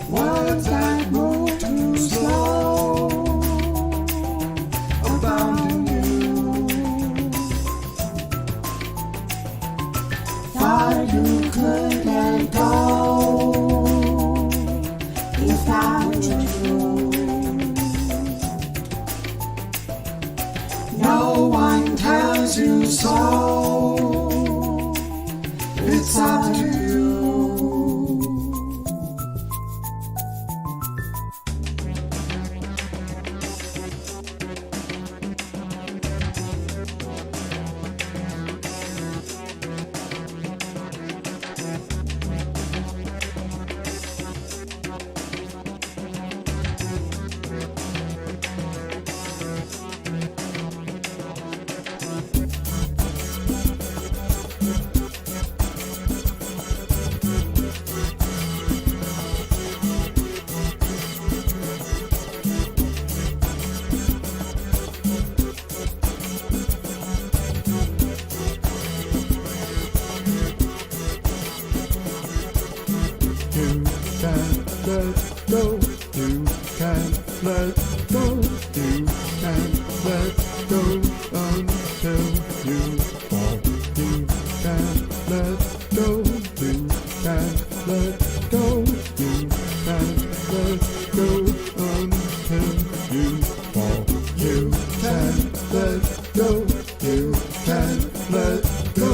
Words that move too slow are bound in you. Thought you couldn't go if that were true. No one tells you so. It's up to you.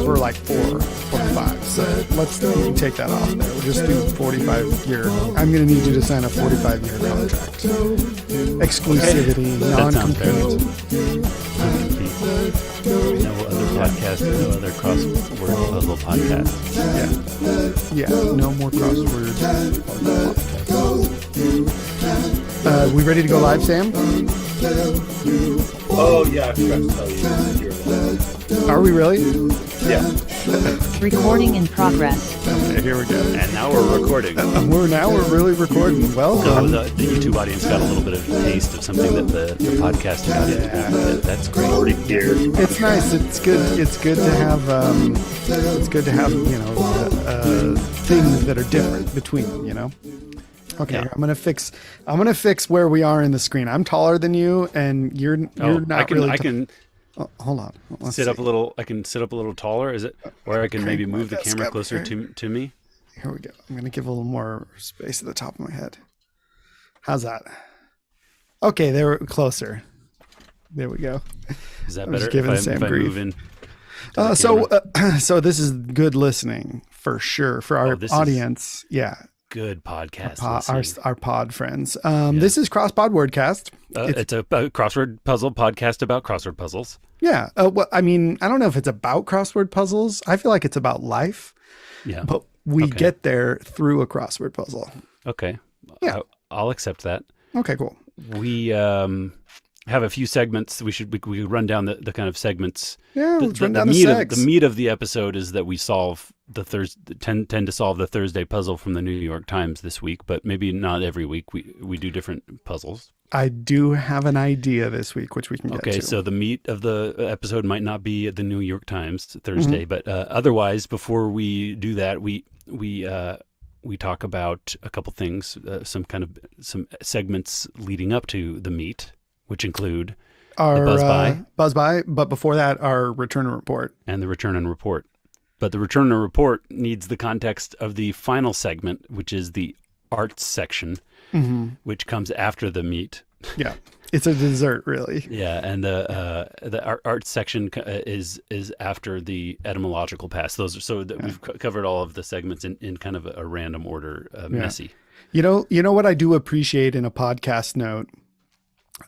We're like 4:45, so you can take that off there. We'll just do 45-year. I'm going to need you to sign a 45-year contract. Exclusivity, non-compete. No other podcast, no other crossword puzzle podcast. Yeah, no more crossword podcast. We ready to go live, Sam? Oh, yeah, I forgot to tell you. Are we really? Yeah. Recording in progress. Okay, here we go. And now we're recording. We're really recording. Welcome. So the YouTube audience got a little bit of a taste of something that the podcast audience didn't. That's great. It's nice. It's good. It's good to have. Things that are different between. Okay, yeah. I'm gonna fix where we are in the screen. I'm taller than you, and you're not I can, really. I can. Hold on. Let's sit see. up a little. I can sit up a little taller. Is it? Or I can maybe move the camera closer to me. Here we go. I'm gonna give a little more space at the top of my head. How's that? Okay, they were closer. There we go. Is that I'm better? Just giving if Sam I grief. move in. So this is good listening for sure for our audience. Yeah. Good podcast. Our pod friends. This is Crosspod Wordcast. It's a crossword puzzle podcast about crossword puzzles. Yeah. Well, I mean, I don't know if it's about crossword puzzles. I feel like it's about life. Yeah. But we get there through a crossword puzzle. Okay. Yeah. I'll accept that. Okay, cool. We have a few segments. We could run down the kind of segments. Yeah, let's run down the segs. The meat of the episode is that we solve tend to solve the Thursday puzzle from the New York Times this week, but maybe not every week. We do different puzzles. I do have an idea this week, which we can get to. Okay, so the meat of the episode might not be the New York Times Thursday, but otherwise, before we do that, we talk about a couple things, some segments leading up to the meat, which include our the buzz by, but before that, our return and report. And the return and report. But the return and report needs the context of the final segment, which is the arts section, which comes after the meat. Yeah, it's a dessert, really. Yeah, and the arts section is after the etymological pass. We've covered all of the segments in kind of a random order, messy. You know what I do appreciate in a podcast note.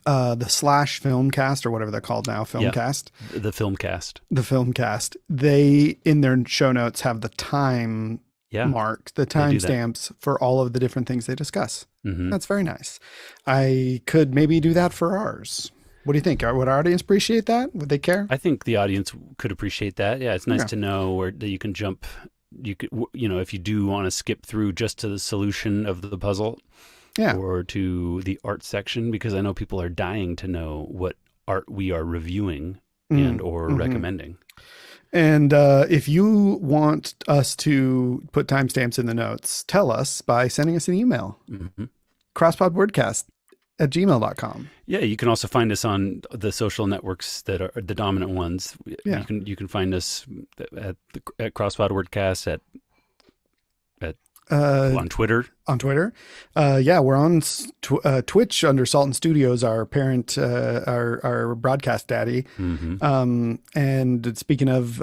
The /filmcast or whatever they're called now, filmcast. Yeah, the filmcast. The filmcast. They, in their show notes, have the time marked, the time stamps for all of the different things they discuss. Mm-hmm. That's very nice. I could maybe do that for ours. What do you think? Would our audience appreciate that? Would they care? I think the audience could appreciate that. Yeah, it's nice to know where that you can jump. You could, if you do want to skip through just to the solution of the puzzle. Yeah. Or to the art section, because I know people are dying to know what art we are reviewing and or recommending. And if you want us to put timestamps in the notes, tell us by sending us an email. crosspodwordcast@gmail.com. Yeah, you can also find us on the social networks that are the dominant ones. Yeah. You can find us at Crosspod Wordcast at on Twitter. On Twitter. Yeah, we're on Twitch under Sultan Studios, our parent, our broadcast daddy. And speaking of,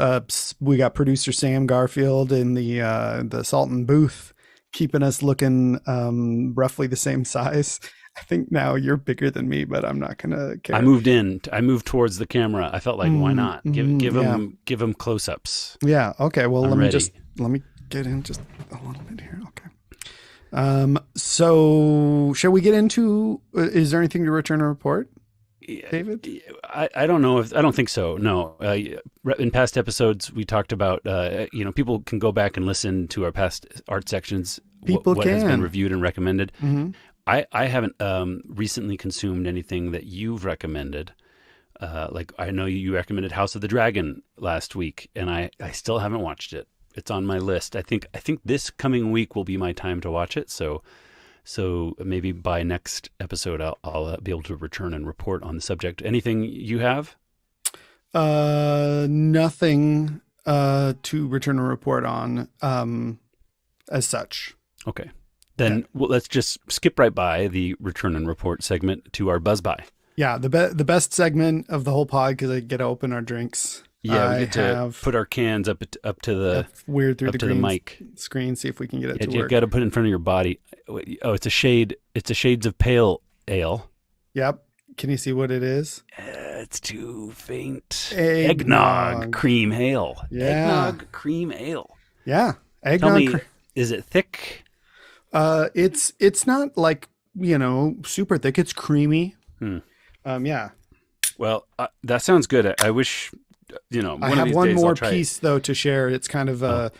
we got producer Sam Garfield in the Sultan booth, keeping us looking roughly the same size. I think now you're bigger than me, but I'm not gonna care. I moved towards the camera. I felt like, why not give them close-ups? Yeah. Okay. Well, let me get in just a little bit here. Okay. So shall we get into, is there anything to return a report, David? I don't know I don't think so. No. In past episodes, we talked about, people can go back and listen to our past art sections. What has been reviewed and recommended. I haven't recently consumed anything that you've recommended. Like I know you recommended House of the Dragon last week, and I still haven't watched it. It's on my list. I think this coming week will be my time to watch it. So maybe by next episode, I'll be able to return and report on the subject. Anything you have? Nothing to return a report on as such. Okay. Then let's just skip right by the return and report segment to our buzz by. Yeah, the best segment of the whole pod because I get to open our drinks. Yeah, we get to put our cans up to the weird through the mic screen. See if we can get it to work. You got to put it in front of your body. Oh, it's a shade. It's a shades of pale ale. Yep. Can you see what it is? It's too faint. Eggnog cream ale. Yeah. Eggnog cream ale. Yeah. Eggnog. Tell me, is it thick? It's not like super thick. It's creamy. Yeah. Well, that sounds good. I wish. I have one more piece though to share. It's kind of a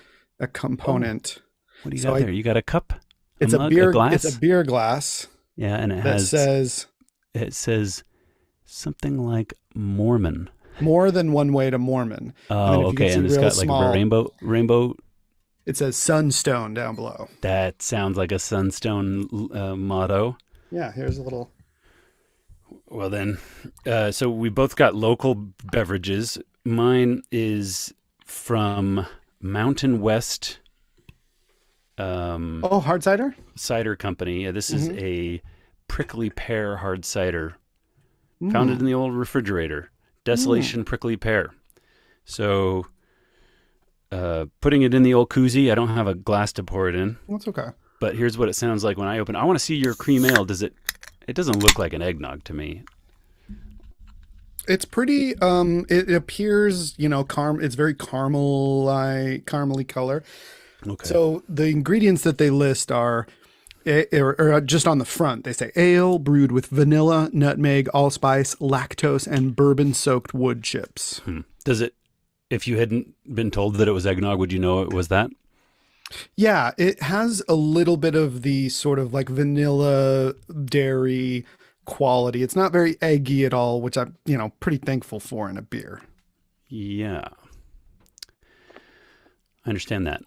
component. What do you got there? You got a cup? It's a beer glass. It's a beer glass. Yeah, and it says something like Mormon. More than one way to Mormon. Oh, okay. And it's got like a rainbow. It says Sunstone down below. That sounds like a Sunstone motto. Yeah. Here's a little. Well then, so we both got local beverages. Mine is from Mountain West. Hard cider? Cider company. Yeah, this is a prickly pear hard cider. Found it in the old refrigerator. Desolation prickly pear. So, putting it in the old koozie. I don't have a glass to pour it in. That's okay. But here's what it sounds like when I open. I want to see your cream ale. It doesn't look like an eggnog to me. It's pretty, it appears, it's very caramely color. Okay. So the ingredients that they list are, or just on the front, they say ale brewed with vanilla, nutmeg, allspice, lactose, and bourbon-soaked wood chips. Does it, if you hadn't been told that it was eggnog, would you know it was that? Yeah, it has a little bit of the sort of like vanilla dairy quality. It's not very eggy at all, which I'm, pretty thankful for in a beer. Yeah. I understand that.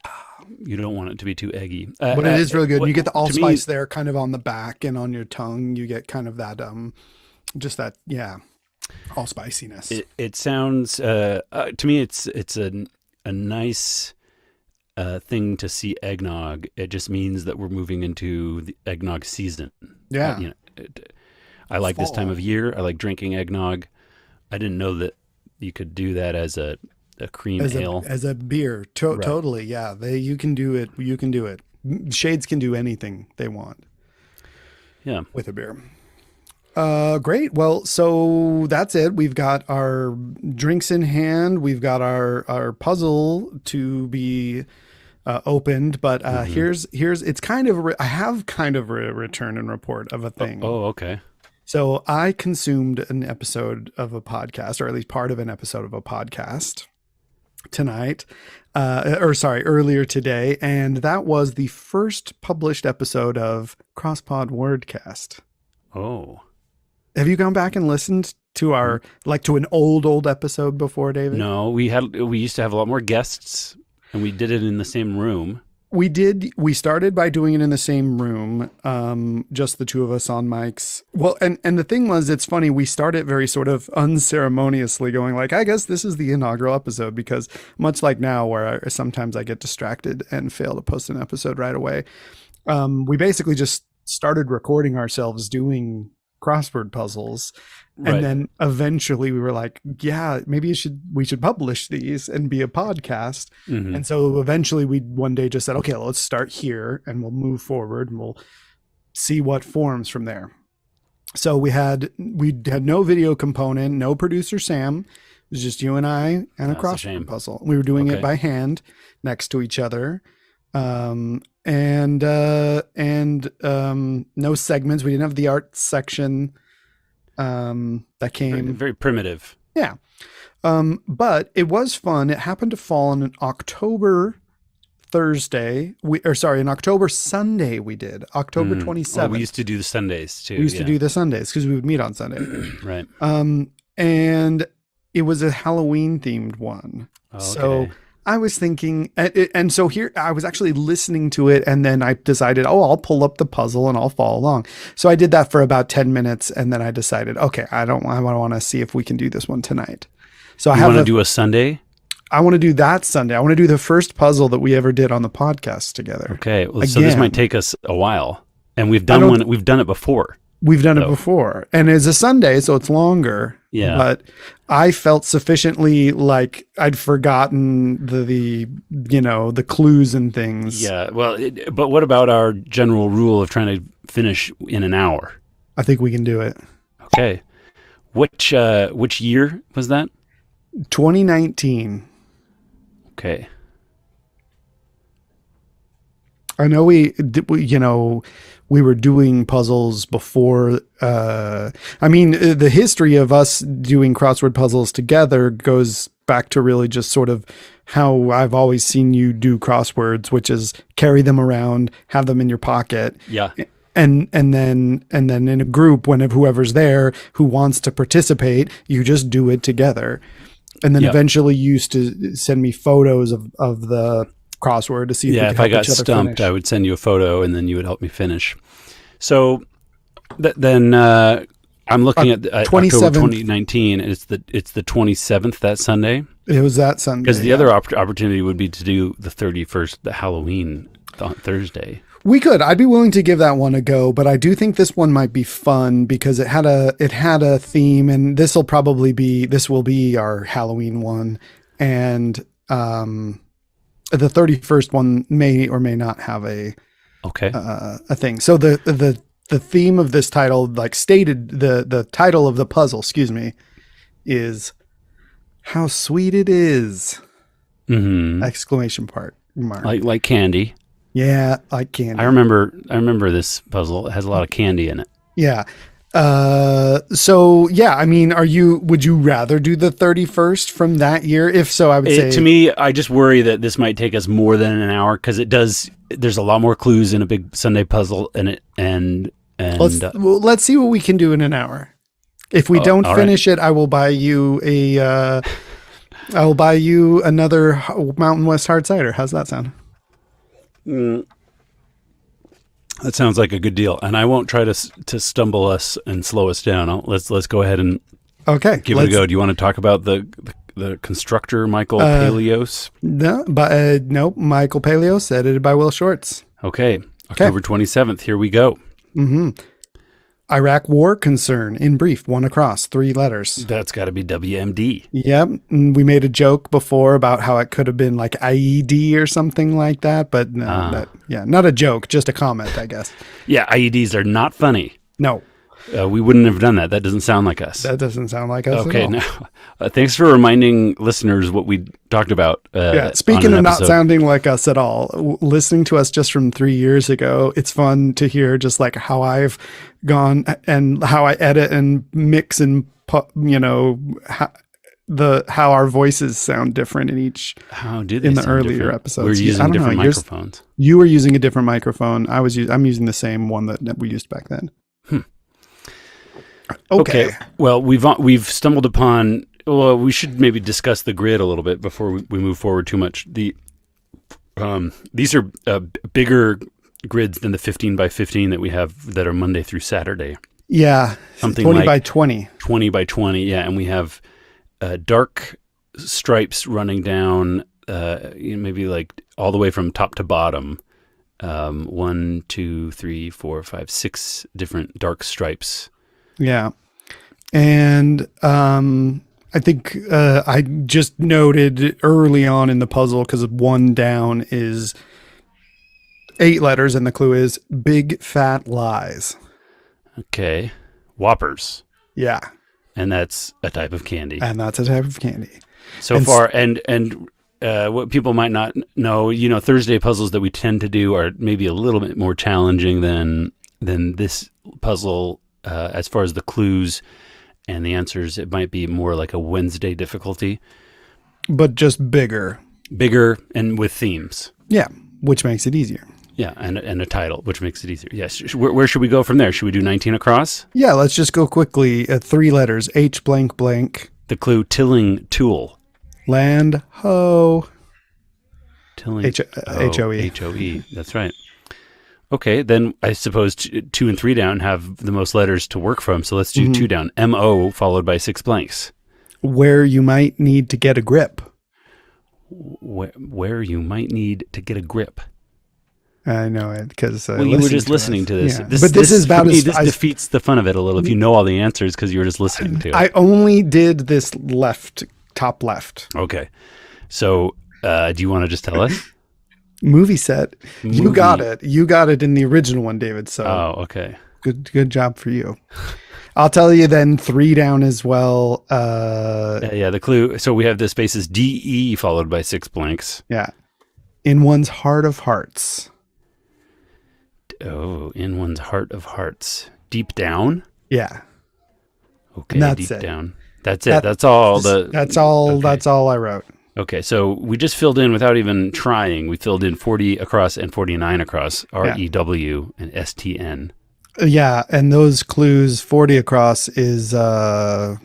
You don't want it to be too eggy. But it is really good. You get the allspice there kind of on the back and on your tongue. You get kind of that, just that, all spiciness. It sounds, to me, it's a nice thing to see eggnog. It just means that we're moving into the eggnog season. Yeah. I like this time of year. I like drinking eggnog. I didn't know that you could do that as a cream ale. As a beer. Right. Totally. Yeah. You can do it. You can do it. Shades can do anything they want. Yeah. With a beer. Great. Well, so that's it. We've got our drinks in hand. We've got our puzzle to be opened, but here's it's kind of I have kind of a return and report of a thing. Oh, okay. So I consumed an episode of a podcast, or at least part of an episode of a podcast tonight, earlier today, and that was the first published episode of Crosspod Wordcast. Oh. Have you gone back and listened to our to an old episode before, David? No, we used to have a lot more guests, and we did it in the same room. We did. We started by doing it in the same room, just the two of us on mics. Well, and the thing was, it's funny. We started very sort of unceremoniously, going like, I guess this is the inaugural episode, because much like now, where sometimes I get distracted and fail to post an episode right away, we basically just started recording ourselves doing crossword puzzles. Right. And then eventually we were like, yeah, maybe we should publish these and be a podcast. Mm-hmm. And so eventually we one day just said, okay, let's start here and we'll move forward and we'll see what forms from there. So we had no video component, no producer Sam. It was just you and I and a crossword puzzle. We were doing it by hand next to each other. No segments. We didn't have the art section. That came very primitive. Yeah. But it was fun. It happened to fall on an October Thursday. An October Sunday we did. October 27th. We used to do the Sundays too. We used to do the Sundays because we would meet on Sunday. Right. And it was a Halloween themed one. Okay. So I was thinking, and so here I was actually listening to it, and then I decided, I'll pull up the puzzle and I'll follow along. So I did that for about 10 minutes, and then I decided, okay, I want to see if we can do this one tonight. So I want to do a Sunday. I want to do that Sunday. I want to do the first puzzle that we ever did on the podcast together. Okay, well, so this might take us a while, and we've done one. We've done it before. We've done it before, and it's a Sunday, so it's longer. Yeah. But I felt sufficiently like I'd forgotten the clues and things. Yeah. Well, but what about our general rule of trying to finish in an hour? I think we can do it. Okay. Which year was that? 2019. Okay. I know we were doing puzzles before. The history of us doing crossword puzzles together goes back to really just sort of how I've always seen you do crosswords, which is carry them around, have them in your pocket. Yeah. And then in a group, whoever's there who wants to participate, you just do it together. And then eventually you used to send me photos of the crossword to see if I got stumped, I would send you a photo and then you would help me finish. So then I'm looking at October 2019. And it's the 27th, that Sunday. It was that Sunday. Because the other opportunity would be to do the 31st, the Halloween Thursday. We could. I'd be willing to give that one a go, but I do think this one might be fun because it had a theme, and this will be our Halloween one, and the 31st one may or may not have a thing. So the theme of this title, like stated, the title of the puzzle, is "How Sweet It Is!" Exclamation mark. Like candy. Yeah, like candy. I remember this puzzle. It has a lot of candy in it. Yeah. Would you rather do the 31st from that year? If so, I would say. To me, I just worry that this might take us more than an hour because there's a lot more clues in a big Sunday puzzle in it. Let's see what we can do in an hour. If we don't finish it, I will buy you another Mountain West hard cider. How's that sound? That sounds like a good deal, and I won't try to stumble us and slow us down. Let's go ahead and give it a go. Do you want to talk about the constructor, Michael Palios? No, Michael Palios, edited by Will Shorts. Okay, October 27th. Here we go. Mm-hmm. Iraq war concern, in brief, one across, 3 letters. That's got to be WMD. Yep. We made a joke before about how it could have been like IED or something like that, but no, not a joke, just a comment, I guess. Yeah, IEDs are not funny. No. We wouldn't have done that. That doesn't sound like us. That doesn't sound like us okay, at all. Now, thanks for reminding listeners what we talked about. Speaking of not sounding like us at all, listening to us just from 3 years ago, it's fun to hear just like how I've gone and how I edit and mix and, how our voices sound different in each. How do they in the sound earlier different? episodes? We're using different microphones. You were using a different microphone. I'm using the same one that we used back then. Okay. Well, we've stumbled upon. Well, we should maybe discuss the grid a little bit before we move forward too much. These are bigger grids than the 15 by 15 that we have that are Monday through Saturday. Yeah. Something 20 like by 20. 20 by 20. Yeah, and we have dark stripes running down, maybe like all the way from top to bottom. 1, 2, 3, 4, 5, 6 different dark stripes. Yeah. And I think I just noted early on in the puzzle, because one down is 8 letters, and the clue is big fat lies. Okay. Whoppers. Yeah. And that's a type of candy. So far, and what people might not know, Thursday puzzles that we tend to do are maybe a little bit more challenging than this puzzle as far as the clues and the answers. It might be more like a Wednesday difficulty. But just bigger. Bigger and with themes. Yeah, which makes it easier. Yeah, and a title, which makes it easier. Yes. Where should we go from there? Should we do 19 across? Yeah, let's just go quickly. 3 letters, H blank blank. The clue, tilling tool. Land ho. Tilling. H-O-E. H-O-E. That's right. Okay, then I suppose 2 and 3 down have the most letters to work from. So let's do 2 down. M-O followed by 6 blanks. Where you might need to get a grip. Where you might need to get a grip. I know it because you were just listening to this. Yeah. This is about this defeats the fun of it a little if you know all the answers because you were just listening to it. I only did this top left. Okay, so do you want to just tell us? Movie set. You got it. You got it in the original one, David. So okay. Good job for you. I'll tell you then 3 down as well. Yeah, the clue. So we have the spaces D-E followed by 6 blanks. Yeah. In one's heart of hearts. Oh, in one's heart of hearts. Deep down? Yeah. Okay, that's deep it. down. That's it. That's all. That's all I wrote. Okay, so we just filled in without even trying. We filled in 40 across and 49 across. R-E-W and S-T-N. Yeah, and those clues, 40 across is, I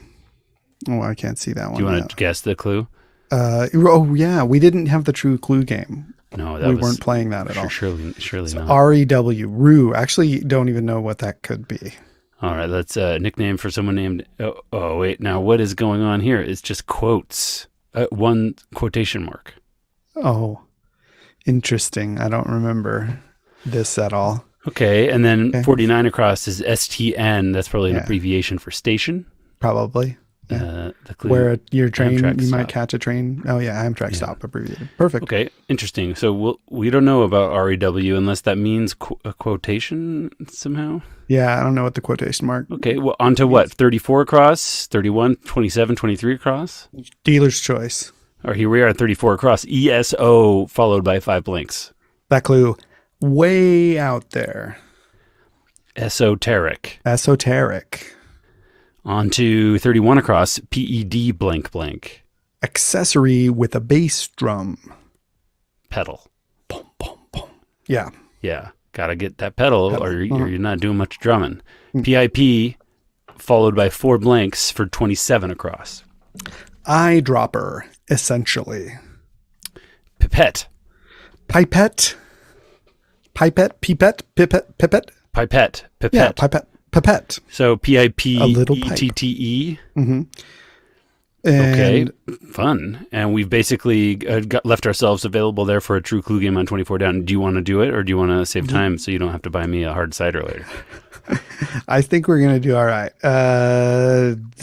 can't see that one. Do you want to guess the clue? Yeah, we didn't have the true clue game. No, we weren't playing that at all. Surely not. R-E-W, Rue. Actually, don't even know what that could be. All right, that's a nickname for someone named... Oh, wait, now what is going on here? It's just quotes. 1 quotation mark. Oh, interesting. I don't remember this at all. Okay, and then 49 across is STN. That's probably an abbreviation for station. Probably. The clue, where your train, Amtrak you stop. might catch a train. Oh, yeah, Amtrak stop abbreviated. Perfect. Okay, interesting. So we don't know about REW unless that means a quotation somehow. Yeah, I don't know what the quotation mark. Okay, well, on to what? 34 across, 31, 27, 23 across? Dealer's choice. Or here we are at 34 across. ESO followed by 5 blanks. That clue, way out there. Esoteric. On to 31 across. PED blank blank. Accessory with a bass drum. Pedal. Boom, boom, boom. Yeah. Yeah. Gotta get that pedal or you're not doing much drumming. PIP followed by 4 blanks for 27 across. Eyedropper, essentially. Pipette. Pipette. Pipette. Yeah, pipette. So A little pipe. PIPETTE. Mm-hmm. Okay, fun. And we've basically left ourselves available there for a true clue game on 24 down. Do you want to do it or do you want to save time so you don't have to buy me a hard cider later? I think we're going to do all right.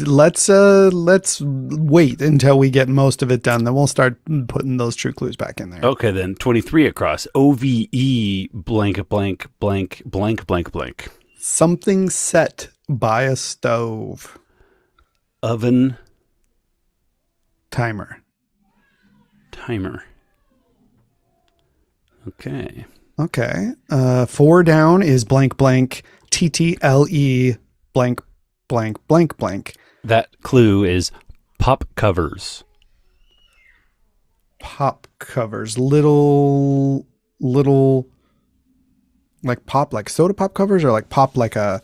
Let's wait until we get most of it done. Then we'll start putting those true clues back in there. Okay, then 23 across. OVE blank blank blank blank blank blank. Something set by a stove. Oven. Timer. Okay. 4 down is blank blank TTLE blank blank blank blank. That clue is pop covers. Pop covers. Little like pop, like soda pop covers, or like pop like a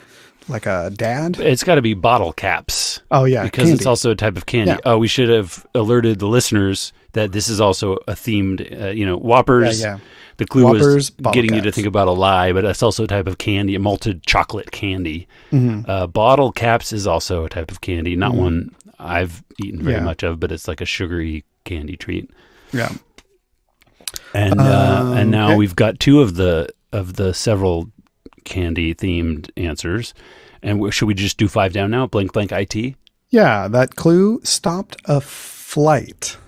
like a dad? It's got to be bottle caps. Oh, yeah. Because candy. it's also a type of candy. Yeah. Oh, we should have alerted the listeners that this is also a themed, Whoppers. Yeah. The clue Whoppers, was bottle getting you to caps. think about a lie, but that's also a type of candy, a malted chocolate candy. Mm-hmm. Bottle caps is also a type of candy, not one I've eaten very much of, but it's like a sugary candy treat. Yeah. And now we've got two of the several candy themed answers. And should we just do 5 down now? Blank blank IT. Yeah, that clue stopped a flight.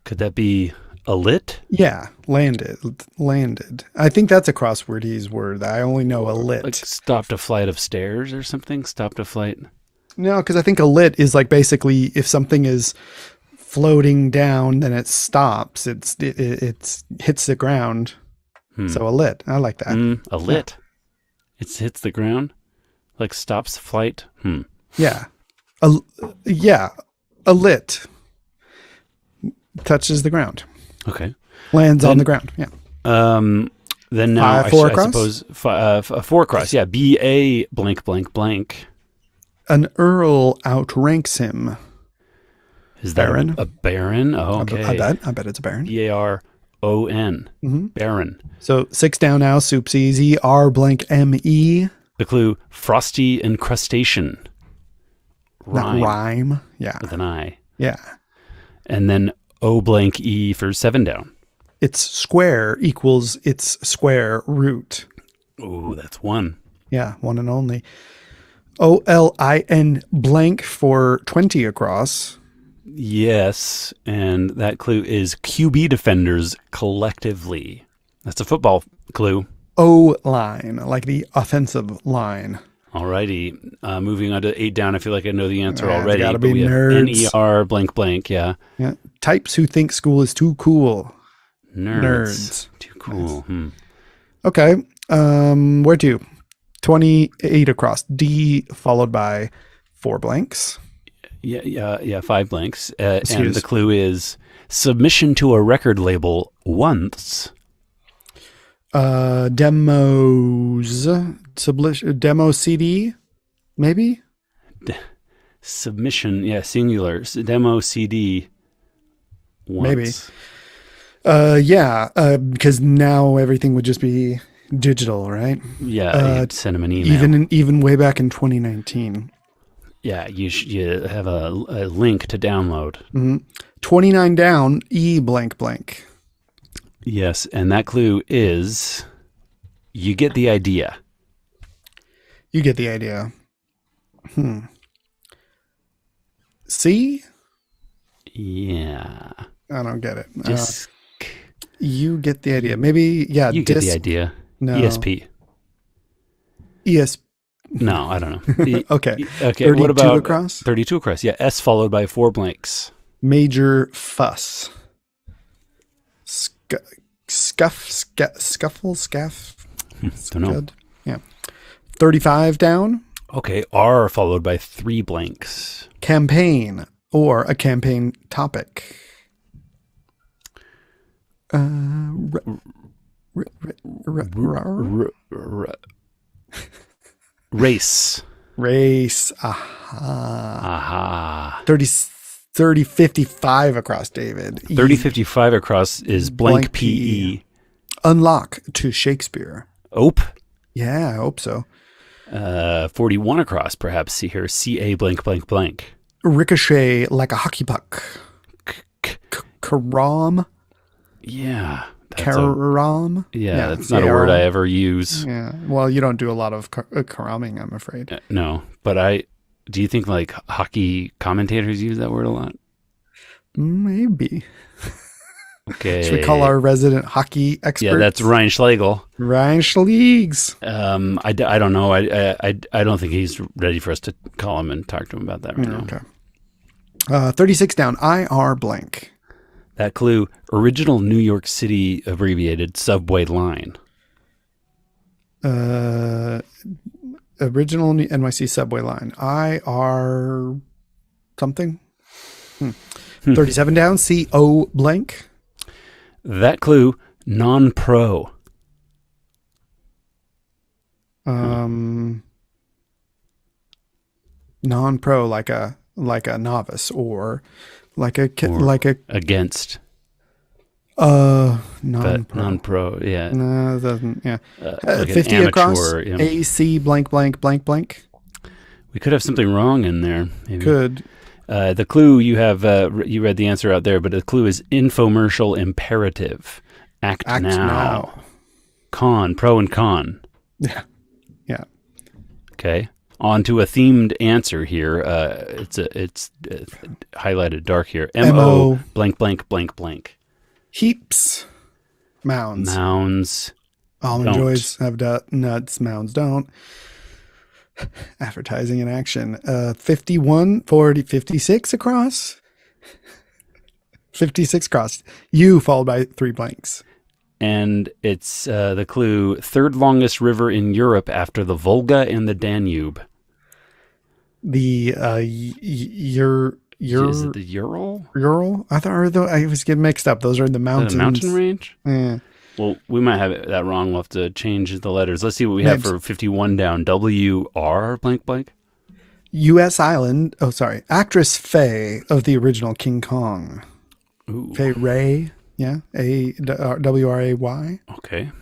Could that be a lit? Yeah, landed. I think that's a crosswordese word. I only know a lit. Like stopped a flight of stairs or something? Stopped a flight? No, because I think a lit is like basically if something is floating down, then it stops. It hits the ground. So a lit. I like that. A lit. It hits the ground? Like stops flight? Yeah. A lit touches the ground. Okay. Lands on the ground. Yeah. Then now I suppose 4 across. Yeah. B-A blank blank blank. An earl outranks him. Is that Baron? a baron? Oh, okay. I bet it's a baron. B-A-R-O-N. Baron. So 6 down now. Soup's easy. R blank M-E. The clue, frosty incrustation. Rhyme. Rhyme. Yeah. With an I. Yeah. And then O blank E for 7 down. Its square equals its square root. Oh, that's 1. Yeah, one and only. O-L-I-N blank for 20 across. Yes, and that clue is QB defenders collectively. That's a football clue. O-line, like the offensive line. Alrighty, moving on to 8 down. I feel like I know the answer It's already. gotta but be we have nerds. N-E-R blank blank, yeah. Yeah. Types who think school is too cool. Nerds. Too cool. Nice. Okay, where to? 28 across. D followed by 4 blanks. Yeah, 5 blanks. And the clue is submission to a record label once. Demos. Demo CD, maybe? Submission, yeah, singular. Demo CD once. Maybe. Because now everything would just be digital, right? Yeah, you'd send them an email. Even way back in 2019. Yeah, you have a link to download. 29 down, E blank blank. Yes, and that clue is you get the idea. You get the idea. C? Yeah. I don't get it. Just you get the idea. Maybe, yeah. You get the idea. No. ESP. No, I don't know. Okay. Okay. 32 What about across? 32 across. Yeah. S followed by 4 blanks. Major fuss. Scuffle, scaff. Don't know. Good. Yeah. 35 down. Okay. R followed by 3 blanks. Campaign or a campaign topic. Race. Race. Aha. Aha. 30, 55 across, David. 3055 across is blank PE. Unlock to Shakespeare. Ope. Yeah, I hope so. 41 across, perhaps. See here. CA blank blank blank. Ricochet like a hockey puck. Karam. Yeah. Karam. Yeah, that's not a word I ever use. Yeah. Well, you don't do a lot of karaming, I'm afraid. No, but do you think like hockey commentators use that word a lot? Maybe. Okay. Should we call our resident hockey expert? Yeah, that's Ryan Schlegel. Ryan Schlegs. I don't know. I don't think he's ready for us to call him and talk to him about that right now. Okay. 36 down. IR blank. That clue, original New York City abbreviated subway line. Original NYC subway line. IR something. 37 down. CO blank. That clue, non-pro. Non-pro, like a novice, or like a against. Non-pro, yeah. No, it doesn't. Yeah, like 50 an across. amateur, yeah. AC blank blank blank blank. We could have something wrong in there. Maybe. Could. The clue you have, you read the answer out there, but the clue is infomercial imperative. Act now. Con, pro and con. Yeah. Yeah. Okay. On to a themed answer here. It's highlighted dark here. MO blank blank blank blank. Heaps. Mounds. Almond joys have nuts. Mounds don't. Advertising in action. 51, 40, 56 across. 56 across. U followed by 3 blanks. And it's the clue, third longest river in Europe after the Volga and the Danube. The Is it the Ural? Ural? I was getting mixed up. Those are the mountains. The mountain range? Yeah. Well, we might have that wrong. We'll have to change the letters. Let's see what we have for 51 down. WR blank blank. U.S. Island. Oh, sorry. Actress Faye of the original King Kong. Ooh. Faye Ray. Yeah. WRAY. Okay.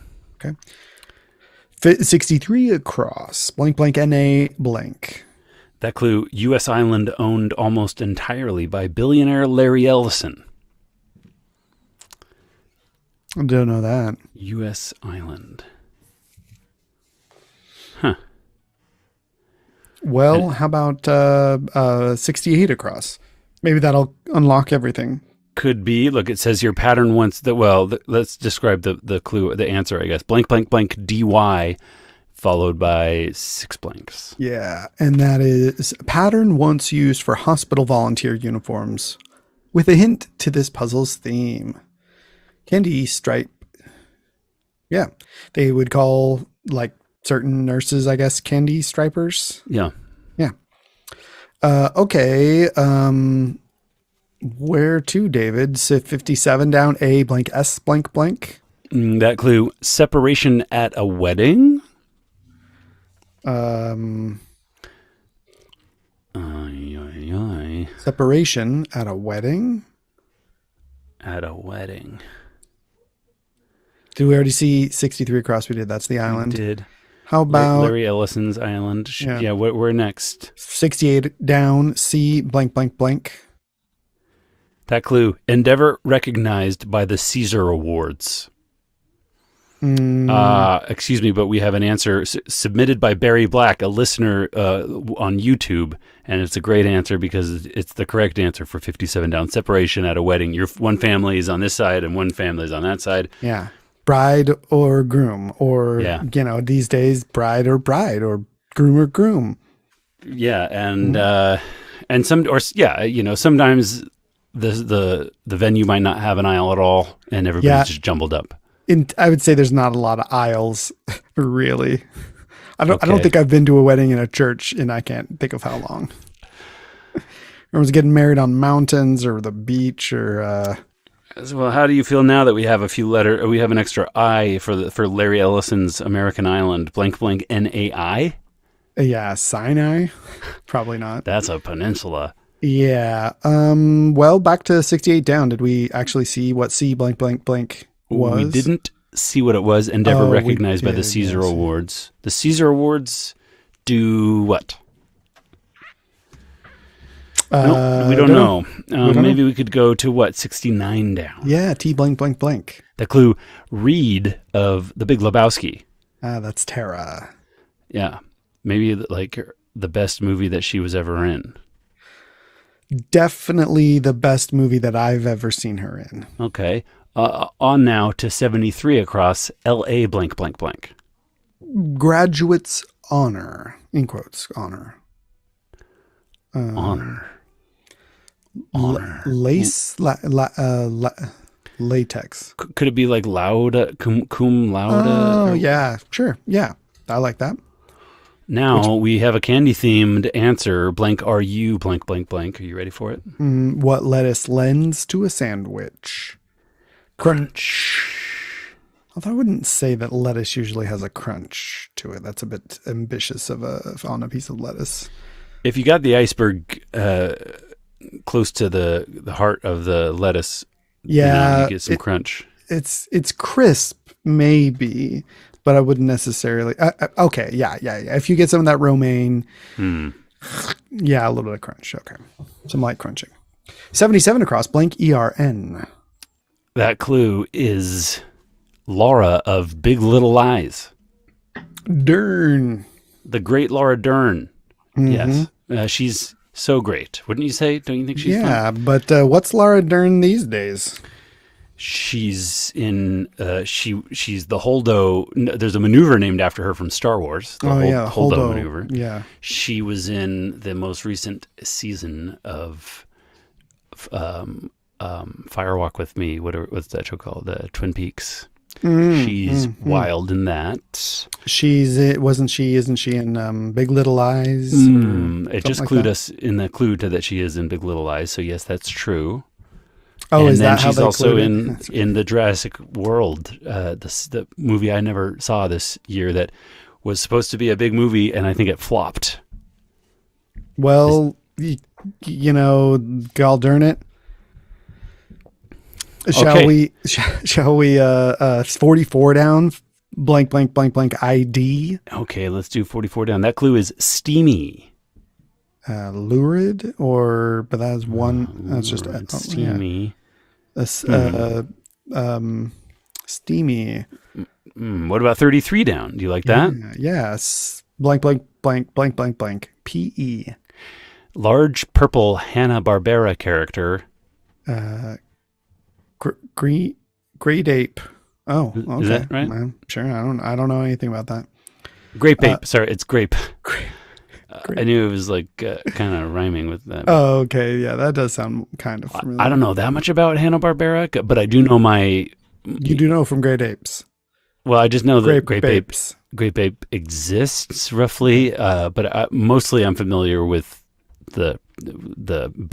63 across. Blank blank NA blank. That clue, U.S. Island owned almost entirely by billionaire Larry Ellison. I don't know that. U.S. Island. Huh. Well, how about 68 across? Maybe that'll unlock everything. Could be. Look, it says your pattern once that. Well, let's describe the clue, the answer, I guess. Blank, blank, blank, DY, followed by 6 blanks. Yeah, and that is pattern once used for hospital volunteer uniforms, with a hint to this puzzle's theme. Candy stripe. Yeah, they would call like certain nurses, I guess, candy stripers. Yeah. Yeah. Okay. Where to, David? So 57 down. A blank S blank blank. That clue, separation at a wedding. Separation at a wedding. At a wedding. Did we already see 63 across? We did. That's the island. We did. How about Larry Ellison's island? Yeah. We're next. 68 down. C blank blank blank. That clue, endeavor recognized by the Caesar Awards. Excuse me, but we have an answer submitted by Barry Black, a listener on YouTube, and it's a great answer because it's the correct answer for 57 down. Separation at a wedding. One family is on this side and one family is on that side. Yeah. Bride or groom, or, these days, bride or groom or groom. Yeah. And sometimes the venue might not have an aisle at all and everybody's just jumbled up. I would say there's not a lot of aisles, really. I don't think I've been to a wedding in a church, and I can't think of how long. Everyone's getting married on mountains or the beach, or. Well, how do you feel now that we have we have an extra I for Larry Ellison's American Island? Blank blank NAI. Yeah, Sinai. Probably not. That's a peninsula. Yeah. Well, back to 68 down. Did we actually see what C blank blank blank was? We didn't see what it was. Endeavor recognized by the Caesar Awards. The Caesar Awards do what? We don't know. Maybe we could go to what? 69 down. Yeah, T blank blank blank. The clue, read of The Big Lebowski. That's Tara. Yeah. Maybe like the best movie that she was ever in. Definitely the best movie that I've ever seen her in. Okay. On now to 73 across, L.A. blank blank blank. Graduate's honor. In quotes, honor. Honor. Latex. Could it be like laude, cum laude? Oh, yeah, sure. Yeah, I like that. Now we have a candy-themed answer. Blank are you, blank, blank, blank. Are you ready for it? What lettuce lends to a sandwich? Crunch. Although I wouldn't say that lettuce usually has a crunch to it. That's a bit ambitious on a piece of lettuce. If you got the iceberg close to the heart of the lettuce, yeah, you get some crunch. It's crisp, maybe, but I wouldn't necessarily. Okay, yeah. If you get some of that romaine, yeah, a little bit of crunch. Okay, some light crunching. 77 across, blank ERN. That clue is Laura of Big Little Lies. Dern. The great Laura Dern. Yes. She's so great. Wouldn't you say? Don't you think she's fun? Yeah, but what's Laura Dern these days? She's in, she's the Holdo. There's a maneuver named after her from Star Wars. The Holdo maneuver. Yeah. She was in the most recent season of Fire Walk with Me. What's that show called? Twin Peaks. She's wild in that. Isn't she in Big Little Lies? It just clued us in the clue to that she is in Big Little Lies. So yes, that's true. Oh, and is then that how she's they also clued in the Jurassic World, the movie I never saw this year that was supposed to be a big movie, and I think it flopped. Well, God darn it. Shall we 44 down, blank, blank, blank, blank ID? Okay, let's do 44 down. That clue is steamy. Lurid, but that's one. That's just steamy. Steamy. What about 33 down? Do you like that? Yes. Blank, blank, blank, blank, blank, blank. PE. Large purple Hanna-Barbera character. Great ape. Oh, okay. Is that right? Sure. I don't know anything about that. Grape ape. Sorry, it's grape. I knew it was like kind of rhyming with that. Oh, okay. Yeah, that does sound kind of familiar. I don't know that much about Hanna-Barbera, but I do know You do know from Great Apes. Well, I just know that Grape Ape exists roughly, but mostly I'm familiar with the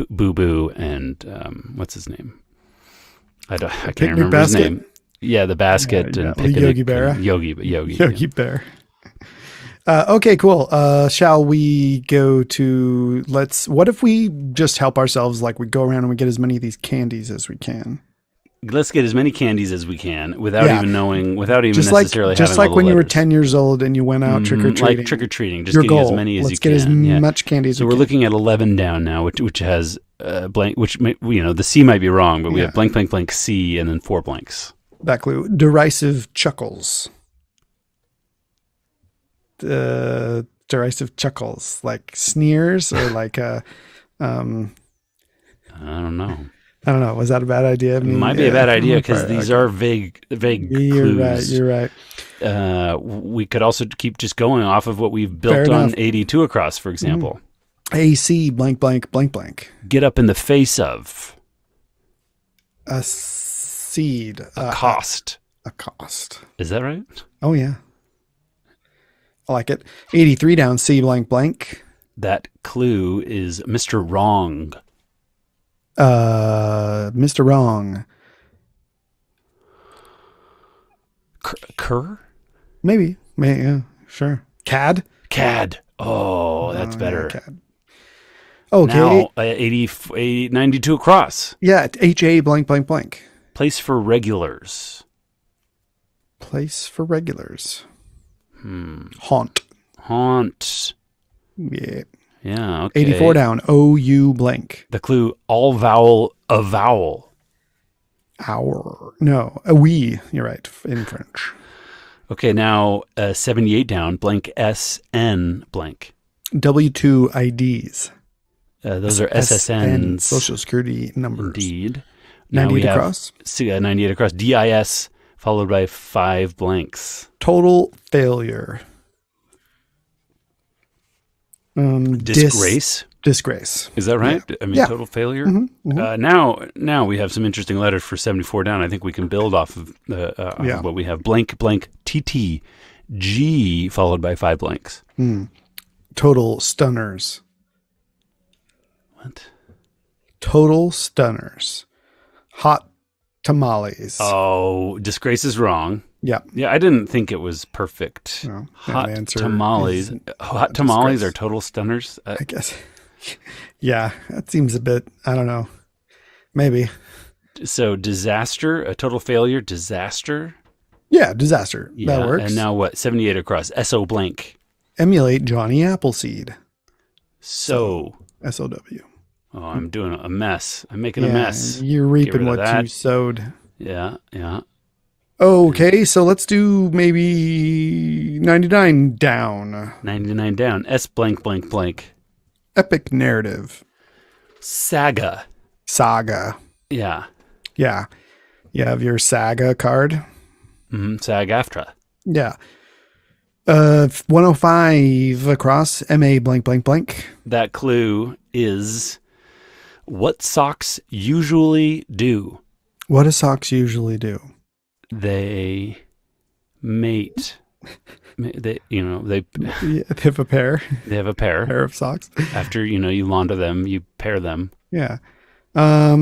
Boo Boo and what's his name? I can't remember basket? his name. Yeah, the basket and Yogi Berra. Yogi Bear. Okay, cool. Shall we go to what if we just help ourselves, like we go around and we get as many of these candies as we can? Let's get as many candies as we can without even necessarily just having like all the when you were letters. 10 years old and you went out trick-or-treating. Like trick-or-treating, just Your getting goal. as many as Let's you get can. as much candy as So we we're can. looking at 11 down now, which has blank, which the C might be wrong, but we have blank, blank, blank C and then 4 blanks. That clue. Derisive chuckles. Derisive chuckles, like sneers or like I don't know. I don't know. Was that a bad idea? It might be a bad idea because these are vague clues. You're right. We could also keep just going off of what we've built on 82 across, for example. AC blank blank blank blank. Get up in the face of. A seed. A cost. A cost. Is that right? Oh, yeah. I like it. 83 down, C blank blank. That clue is Mr. Wrong. Mr. Wrong. Cur? Maybe. Yeah, sure. Cad? Oh, that's better. Yeah, Cad. Okay. Now, 92 across. Yeah, HA blank blank blank. Place for regulars. Place for regulars. Haunt. Yeah. Yeah, okay. 84 down, OU blank. The clue, all vowel, a vowel. Our. No, a we. You're right, in French. Okay, now 78 down, blank SN blank. W2 IDs. Those are SSNs. Social Security numbers. Indeed. 98 across. 98 across. DIS followed by 5 blanks. Total failure. Disgrace. Disgrace. Is that right? Yeah. I mean, total failure. Now we have some interesting letters for 74 down. I think we can build off of what we have. Blank, blank, TT, G followed by 5 blanks. Total stunners. What? Total stunners. Hot tamales. Oh, disgrace is wrong. Yeah. Yeah, I didn't think it was perfect. No, Hot answer tamales. is Hot tamales disgrace. are total stunners. I guess. Yeah, that seems a bit, I don't know. Maybe. So disaster, a total failure, disaster. Yeah, disaster. Yeah, that works. And now what? 78 across. SO blank. Emulate Johnny Appleseed. So. S-O-W. Oh, I'm doing a mess. I'm making a mess. You're reaping what you sowed. Yeah. Okay, so let's do maybe 99 down. 99 down. S blank blank blank. Epic narrative. Saga. Yeah. You have your Saga card. SAG-AFTRA. Yeah. 105 across. MA blank blank blank. That clue is what socks usually do. What do socks usually do? They mate. They have a pair. They have a pair of socks. After you launder them, you pair them. Yeah. How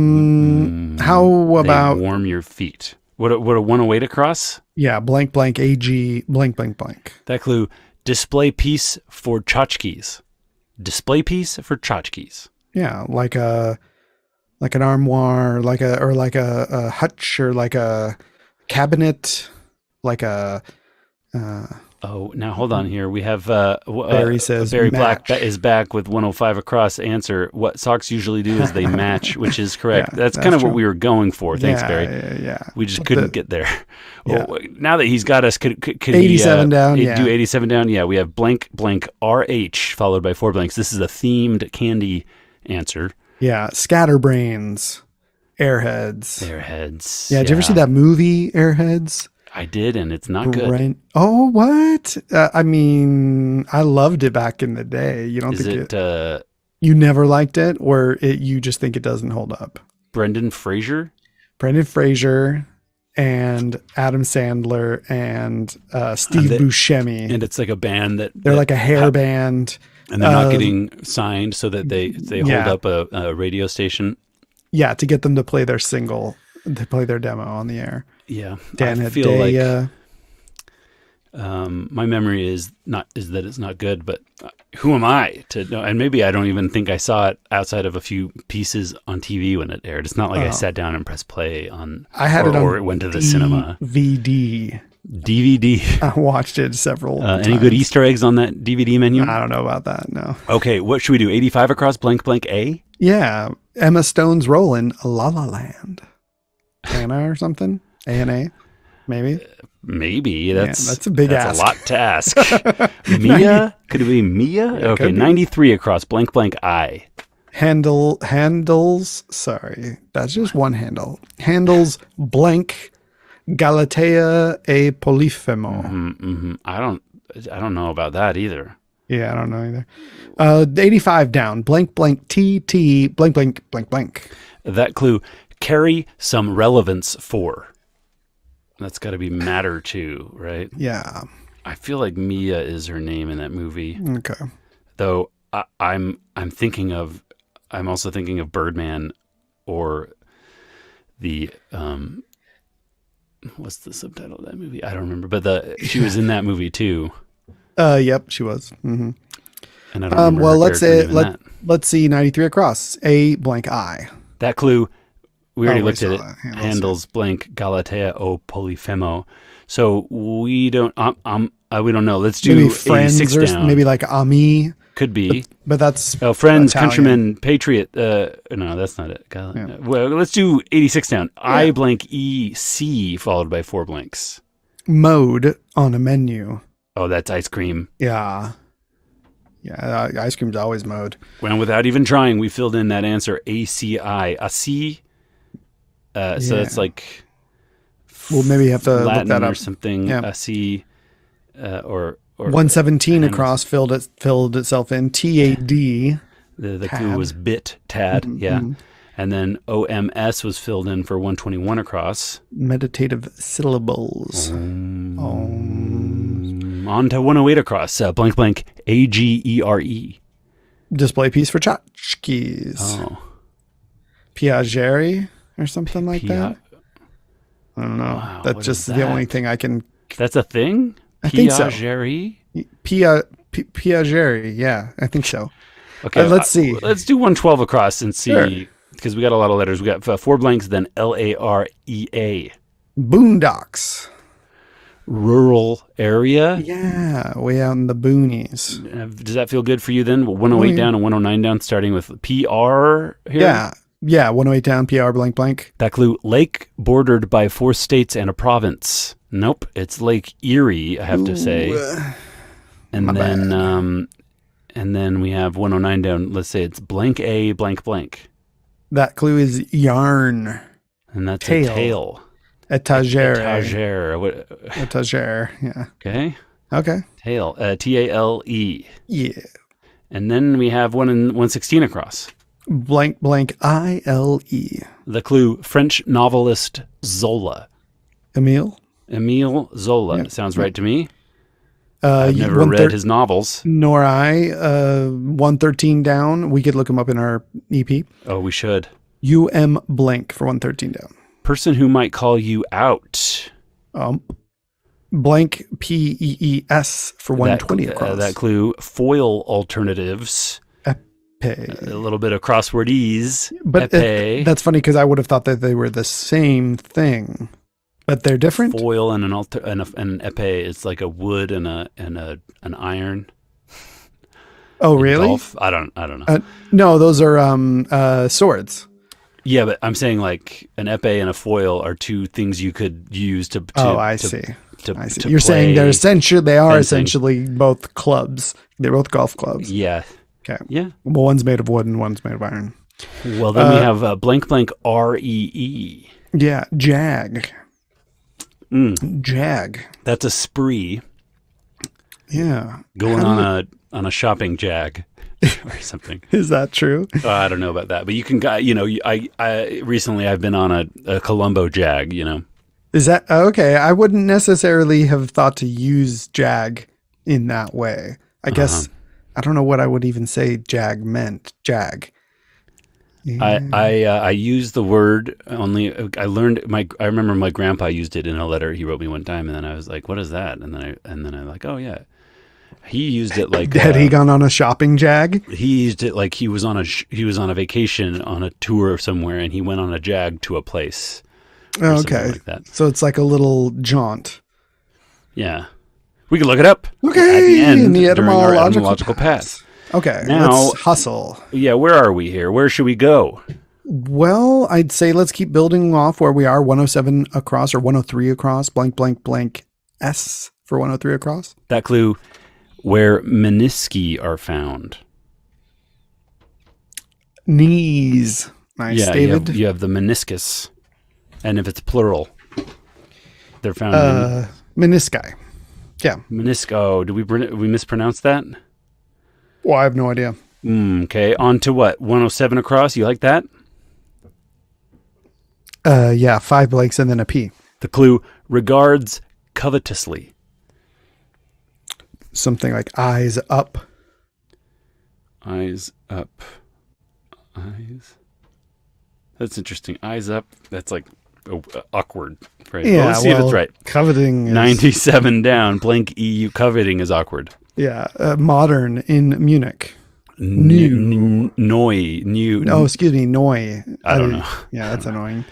about they warm your feet? What a 108 across? Yeah, blank blank AG blank blank blank. That clue: display piece for tchotchkes. Display piece for tchotchkes. Yeah, like an armoire, like a hutch, or like a cabinet, like a. Oh, now hold on here. We have Barry says Barry match. Black is back with 105 across. Answer: what socks usually do is they match, which is correct. Yeah, that's kind of true. what we were going for. Thanks, Barry. Yeah. We just couldn't get there. Yeah. Well, now that he's got us, could 87 down? he Yeah. do 87 down? Yeah, we have blank blank RH followed by 4 blanks. This is a themed candy answer. Yeah, Scatterbrains, Airheads. Yeah, did you ever see that movie, Airheads? I did, and it's not good. Oh, what? I mean, I loved it back in the day. You don't think it? You never liked it, or you just think it doesn't hold up? Brendan Fraser and Adam Sandler and Steve Buscemi, and it's like a band they're like a hair band, and they're not getting signed, so that they hold up a radio station. Yeah, to get them to play their single. They play their demo on the air. Yeah, Dan I feel like my memory is that it's not good, but who am I to know? And maybe I don't even think I saw it outside of a few pieces on TV when it aired. It's not like I sat down and pressed play on. I had it on, or it went to the cinema. DVD. I watched it several times. Any good Easter eggs on that DVD menu? I don't know about that. No. Okay, what should we do? 85 across blank blank A. Yeah, Emma Stone's role in La La Land. Anna or something? A&A? Maybe? Maybe. That's a big ask. That's a lot to ask. 90. Mia? Could it be Mia? Yeah, okay, 93 across blank blank I. Handles. Sorry, that's just one handle. Handles blank Galatea e Polifemo. I don't know about that either. Yeah, I don't know either. 85 down. Blank blank TT blank blank blank blank. That clue: carry some relevance for. That's got to be matter to, right? Yeah. I feel like Mia is her name in that movie. Okay. Though I'm also thinking of Birdman, or the what's the subtitle of that movie? I don't remember, but she was in that movie too. Yep, she was. Mm-hmm. And I don't remember. Well, let's see 93 across. A blank I. That clue, we already looked at it. Handles blank Galatea o Polifemo. So we don't know. Let's do maybe friends 86 or down. Maybe like Ami. Could be. But that's friends, Italian. countrymen, patriot. No, that's not it. Well, let's do 86 down. Yeah. I blank EC followed by 4 blanks. Mode on a menu. Oh, that's ice cream. Yeah. Yeah, ice cream's always mode. Well, without even trying, we filled in that answer, ACI. AC. So that's like... Well, maybe you have to Latin look that up. Or something. Yeah. AC, or 117 across filled itself in. TAD. The clue was bit, tad, yeah. And then OMS was filled in for 121 across. Meditative syllables. On to 108 across. Blank blank AGERE. Display piece for tchotchkes. Oh. Piageri or something like that. I don't know. Wow, That's just the only thing I can. That's a thing? I think so. Piageri? Piageri. Yeah, I think so. Okay, let's see. Let's do 112 across and see, Sure. because we got a lot of letters. We got 4 blanks, then Larea. Boondocks. Rural area. Yeah, way out in the boonies. Does that feel good for you then? 108 down and 109 down, starting with PR here? Yeah, 108 down, PR blank blank. That clue, lake bordered by 4 states and a province. Nope, it's Lake Erie, I have to say. And then we have 109 down. Let's say it's blank A blank blank. That clue is yarn. And that's Tail. a tail. Etagere. Etagere. Yeah. Okay. Tail. Tale. Yeah. And then we have 116 across. Blank blank ILE. The clue, French novelist Zola. Emile Zola. Yeah. Sounds right to me. I've never read his novels. Nor I. 113 down. We could look him up in our EP. Oh, we should. UM blank for 113 down. Person who might call you out. Blank PEES for 120 across. That clue, foil alternatives. Epe. A little bit of crossword ease. But that's funny because I would have thought that they were the same thing, but they're different. Foil and an epee is like a wood and an iron. Oh, really? Golf? I don't know. No, those are swords. Yeah, but I'm saying like an epee and a foil are 2 things you could use to I see. I see. To You're saying they are fencing. essentially both clubs. They're both golf clubs. Yeah. Okay. Yeah. Well, one's made of wood and one's made of iron. Well, then we have blank blank REE. Yeah, jag. Jag. That's a spree. Yeah. Going on a shopping jag or something. Is that true? I don't know about that, but you can, I recently I've been on a Colombo jag, Is that okay? I wouldn't necessarily have thought to use jag in that way. I guess I don't know what I would even say jag meant. Jag. Yeah. I use the word only. I remember my grandpa used it in a letter he wrote me one time, and then I was like, "What is that?" And then I'm like, "Oh yeah." He used it like had he gone on a shopping jag? He used it like he was on a vacation on a tour somewhere, and he went on a jag to a place. Okay, like that. So it's like a little jaunt. Yeah, we could look it up. Okay, at the end in the during our etymological path. Okay, now let's hustle. Yeah, where are we here? Where should we go? Well, I'd say let's keep building off where we are. 107 across or 103 across. Blank blank blank S for 103 across. That clue. Where menisci are found. Knees. Nice, yeah, David. You have the meniscus. And if it's plural, they're found menisci. Yeah. Menisco. Did we mispronounce that? Well, I have no idea. Okay. On to what? 107 across. You like that? Yeah, 5 blanks and then a P. The clue, regards covetously. Something like eyes up. Eyes up. Eyes. That's interesting. Eyes up. That's like awkward. Right? Yeah, Let's see if it's right. Coveting is... 97 down. Blank EU. Coveting is awkward. Yeah. Modern in Munich. New. Oh, excuse me. Neu. I don't know. Yeah, that's annoying.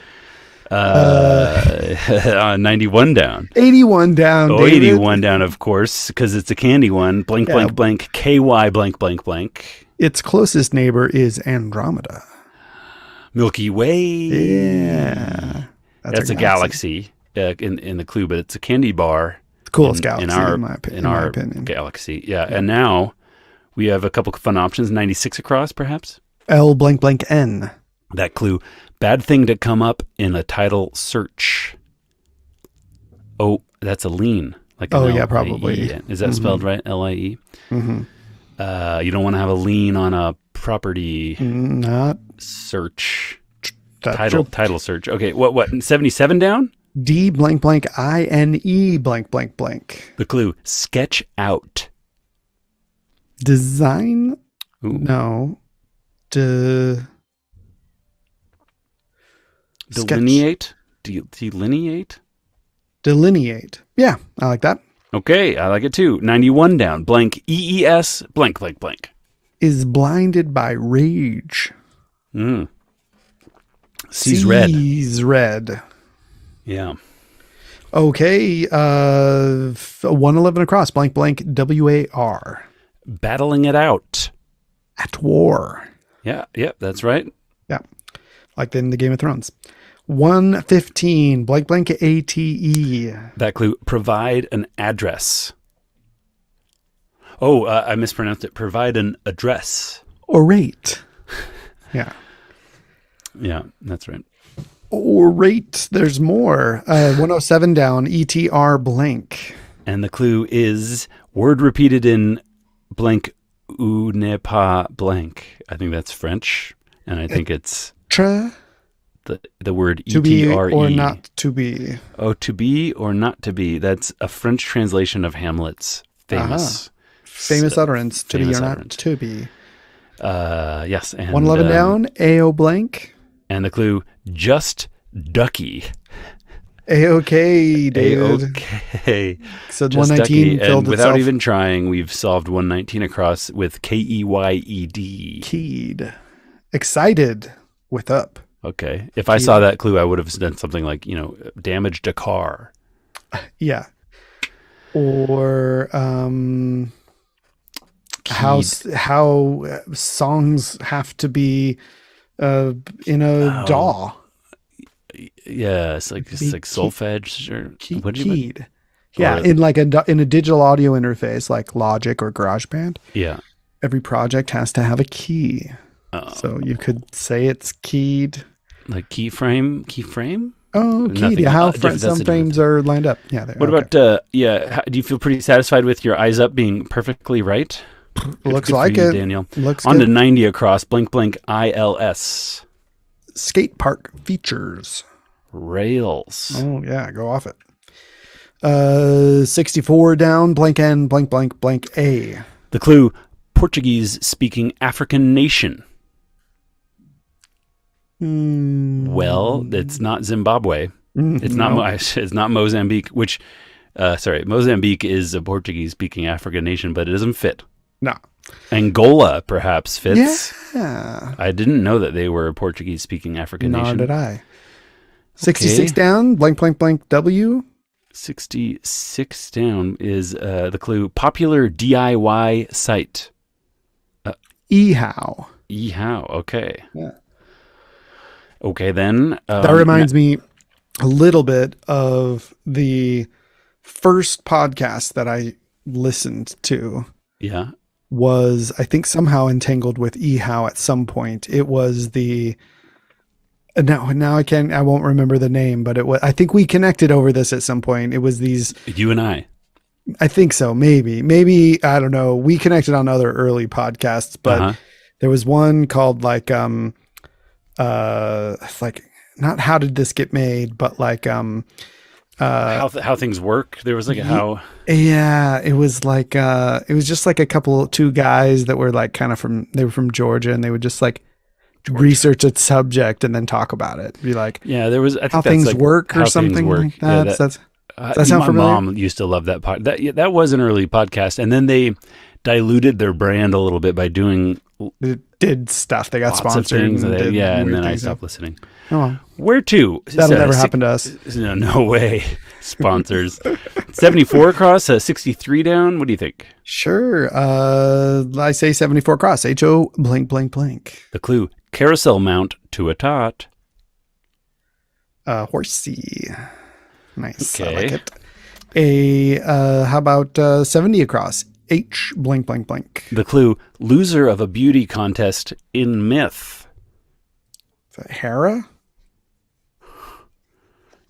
91 down. 81 down. Oh, David. 81 down, of course, because it's a candy one. Blank, blank, blank. KY blank, blank, blank. Its closest neighbor is Andromeda. Milky Way. Yeah. That's a galaxy in the clue, but it's a candy bar. Coolest galaxy in my our opinion. Galaxy. Yeah. And now we have a couple of fun options. 96 across, perhaps. L blank blank N. That clue. Bad thing to come up in a title search. Oh, that's a lien. Like yeah, probably. Is that spelled right? LIE? Mm-hmm. You don't want to have a lien on a property Not search. title search. Okay, what? 77 down? D blank blank INE blank blank blank. The clue, sketch out. Design? Ooh. No. Delineate? Delineate? Delineate. Yeah, I like that. Okay, I like it too. 91 down. Blank EES blank blank blank. is blinded by rage. Sees red. Sees red. Yeah. Okay. 111 across. Blank, blank, WAR. Battling it out. At war. Yeah. Yep. That's right. Yeah. Like in the Game of Thrones. 115. Blank, blank, ATE. That clue. Provide an address. Oh, I mispronounced it. Provide an address. Orate. Yeah. Yeah, that's right. Orate. There's more. 107 down. ETR blank. And the clue is word repeated in blank ou n'est pas blank. I think that's French. And I think it's the word to be ETRE. or not to be. Oh, to be or not to be. That's a French translation of Hamlet's famous utterance. To be or utterance. not to be. Yes. And 111 down. AO blank. And the clue, just ducky. A-okay, dude. A-okay. So Just 119 ducky. filled And without itself. even trying, we've solved 119 across with Keyed. Keyed. Excited with up. Okay. If I saw that clue, I would have done something like, damaged a car. Yeah. Or how songs have to be in a DAW. Yeah, it's like solfege or what do you mean? Keyed. Yeah, in a digital audio interface like Logic or GarageBand. Yeah. Every project has to have a key. So you could say it's keyed. Like keyframe? Oh, keyed. Yeah, how some frames are lined up. Yeah. What about, do you feel pretty satisfied with your eyes up being perfectly right? Looks Good like for you, it. Daniel. Looks On good. to 90 across, blank, blank, ILS. Skate park features. Rails. Oh, yeah, go off it. 64 down, blank N, blank, blank, blank A. The clue, Portuguese-speaking African nation. Well, it's not Zimbabwe. It's not Mozambique, which, Mozambique is a Portuguese-speaking African nation, but it doesn't fit. No. Angola perhaps fits. Yeah. I didn't know that they were a Portuguese-speaking African nation. Nor did I. 66 down, blank, blank, blank, W. 66 down is the clue, popular DIY site. Ehow. Ehow, okay. Yeah. Okay, then. That reminds me a little bit of the first podcast that I listened to. Yeah. Was, I think, somehow entangled with Ehow at some point. It was the... Now I won't remember the name, but I think we connected over this at some point. It was these... You and I think so. Maybe, I don't know. We connected on other early podcasts, but there was one called like not how did this get made, but like, how things work. There was like how. Yeah. It was like, it was just like two guys that were like they were from Georgia, and they would just like research a subject and then talk about it. Be like, yeah, there was, I think how that's things like work or something like that. Yeah, Does that sound familiar? My mom used to love that pod. That was an early podcast, and then they diluted their brand a little bit by doing. It did stuff. They got lots sponsored. Of things, and then I things. stopped listeing. Oh, well. Where to? That'll never happen to us. No way. Sponsors. 74 across, 63 down. What do you think? Sure. I say 74 across. HO blank, blank, blank. The clue, carousel mount to a tot. Horsey. Nice. Okay. I like it. How about 70 across? H blank, blank, blank. The clue, loser of a beauty contest in myth. Is that Hera?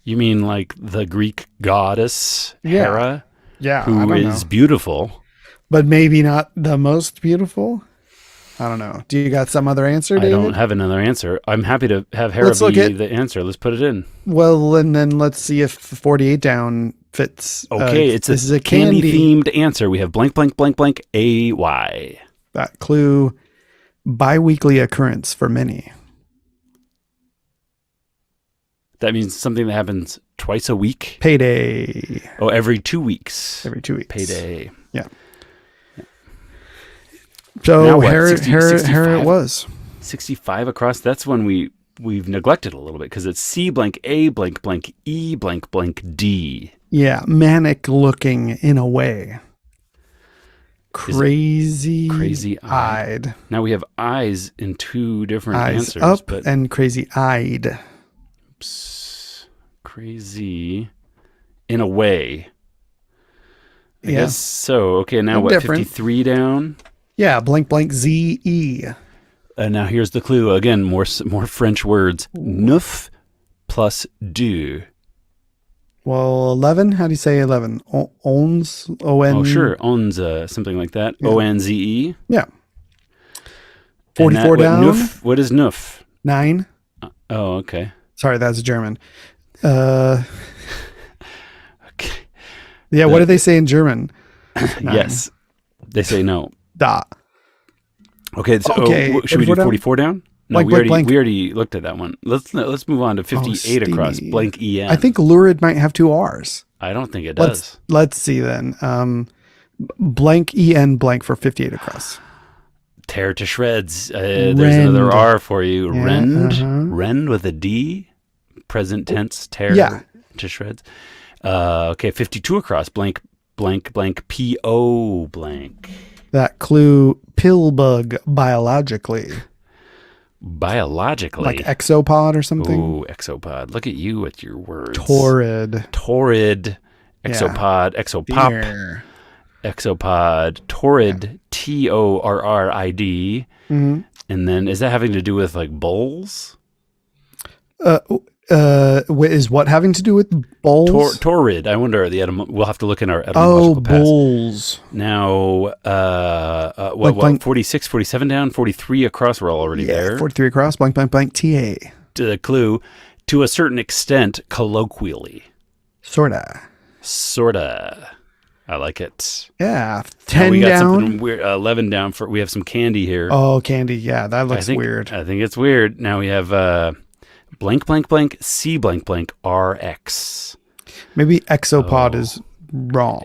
You mean like the Greek goddess Hera? Yeah. Who is beautiful. But maybe not the most beautiful? I don't know. Do you got some other answer, David? I don't have another answer. I'm happy to have Hera be the answer. Let's put it in. Well, and then let's see if 48 down fits. Okay, this is a candy-themed answer. We have blank, blank, blank, blank, AY. That clue, bi-weekly occurrence for many. That means something that happens twice a week? Payday. Oh, every 2 weeks. Every 2 weeks. Payday. Yeah. So what, here 65? it was. 65 across. That's when we've neglected a little bit because it's C blank A blank blank E blank blank D. Yeah, manic looking in a way. Crazy eyed. Now we have eyes in two different Eyes answers. up but and crazy eyed. Crazy in a way. I Yeah. guess so. Okay, now No what? different. 53 down. Yeah, blank blank ZE. Now here's the clue again. More French words. Neuf plus deux. Well, 11. How do you say 11? Ons. O-N. Oh sure, onze, something like that. Yeah. O-N-Z-E. Yeah. And 44 down. Neuf, what is neuf? 9. Oh, okay. Sorry, that's German. Okay. Yeah, what do they say in German? 9. Yes, they say no. Da. Okay, so Okay, should we do 44 down? 44 down? No, Blank. we already looked at that one. Let's move on to 58 across. steamy. Blank en. I think lurid might have 2 R's. I don't think it does. Let's see then. Blank en blank for 58 across. Tear to shreds. There's another Rend. R for you. Yeah, Rend. Rend with a D. Present tense. Tear to shreds. Okay, 52 across. Blank P-O blank. That clue, pill bug biologically. Biologically. Like exopod or something? Oh, exopod. Look at you with your words. Torrid. Exopod. Exopop. Dear. Exopod. Torrid. Torrid. Mm-hmm. And then is that having to do with like bowls? Is what having to do with bowls? Torrid. I wonder we'll have to look in our etymological past. Bowls. Now, blank. 46, 47 down, 43 across. We're already there. 43 across, blank, TA. To the clue, to a certain extent, colloquially. Sorta. I like it. Yeah. Now 10 we got down. something weird. 11 down. We have some candy here. Oh, candy. Yeah, that looks weird. I think it's weird. Now we have blank, C blank, RX. Maybe exopod is wrong.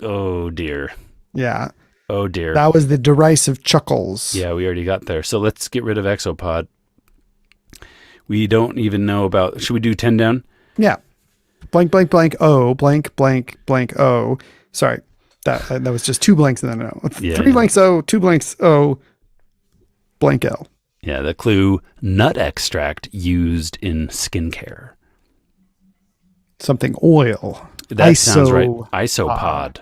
Oh, dear. Yeah. Oh, dear. That was the derisive chuckles. Yeah, we already got there. So let's get rid of exopod. We don't even know about... Should we do 10 down? Yeah. Blank, O, blank, O. Sorry. That was just 2 blanks and then an O. Yeah, 3 blanks O, 2 blanks O, blank L. Yeah, the clue, nut extract used in skincare. Something oil. That sounds right. Isopod.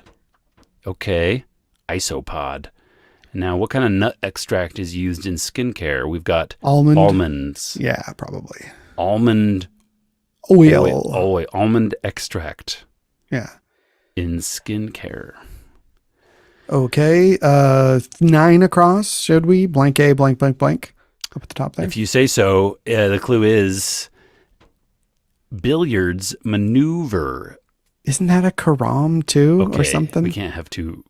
Okay. Isopod. Now, what kind of nut extract is used in skincare? We've got almonds. Yeah, probably. Almond oil. Almond extract. Yeah. In skincare. Okay. 9 across, should we? Blank A, blank. Up at the top there. If you say so, the clue is billiards maneuver. Isn't that a karam too, or something? We can't have two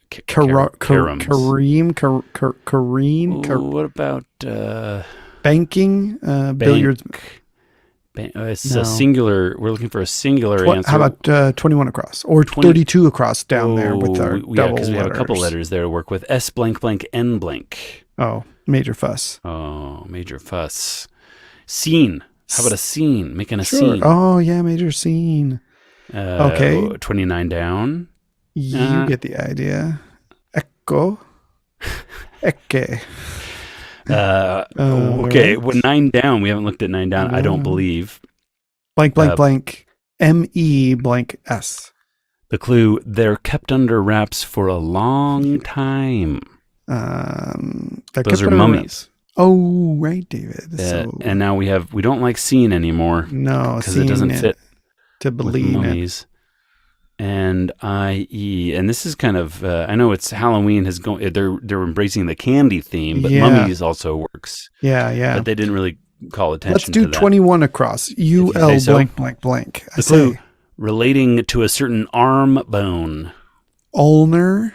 Kareem. What about banking? Billiards. It's a singular. We're looking for a singular answer. How about 21 across or 32 across down there with our double because we have a couple letters. letters there to work with. S blank N blank. Oh, major fuss. Oh, major fuss. Scene. How about a scene? Making a Sure. scene. Oh yeah, major scene. Okay. 29 down. You get the idea. Ecco. Ecce. Okay. Well, 9 down. We haven't looked at 9 down. I don't believe. Blank. ME blank S. The clue, they're kept under wraps for a long time. Those are mummies. Oh, right, David. And now we don't like scene anymore. No, because it doesn't fit to believe mummies. And IE, and this is kind of I know it's Halloween has gone. They're embracing the candy theme, but mummies also works. Yeah. But they didn't really call attention. Let's do to that. 21 across. UL blank. The clue, relating to a certain arm bone. Ulnar.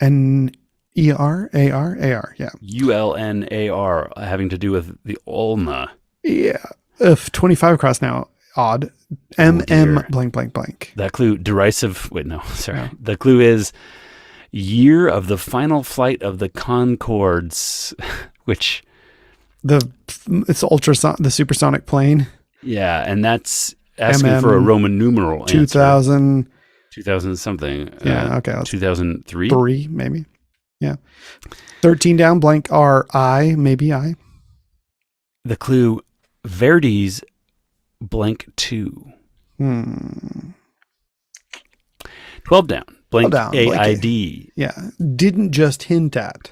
And ER, AR, yeah. ULNAR, having to do with the ulna. Yeah. If 25 across now, odd. MM blank. That clue, derisive. Wait, no, sorry. The clue is Year of the final flight of the Concords, which it's the supersonic plane. Yeah, and that's asking for a Roman numeral 2000 something. Yeah, okay. 2003? 3 maybe. Yeah. 13 down, blank R-I, maybe I. The clue, Verdi's blank 2. 12 down, blank A-I-D. Yeah, didn't just hint at.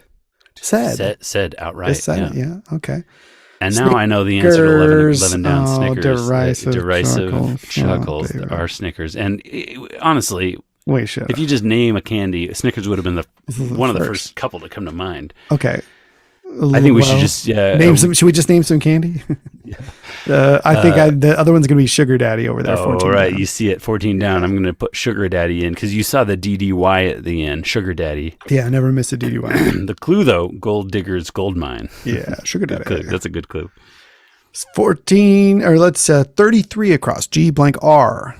Said outright. Just said it, yeah, okay. And now I know the answer to 11 down Snickers. Derisive chuckles are Snickers. And honestly, if you just name a candy, Snickers would have been one of the first couple to come to mind. Okay. I think we should just name some. Should we just name some candy? I think the other one's going to be Sugar Daddy over there. 14 right. down. You see it 14 down. I'm going to put Sugar Daddy in because you saw the DDY at the end. Sugar Daddy. Yeah, I never miss a DDY. The clue though, Gold Digger's Gold Mine. Yeah, Sugar Daddy. That's a good clue. 14 or let's 33 across. G blank R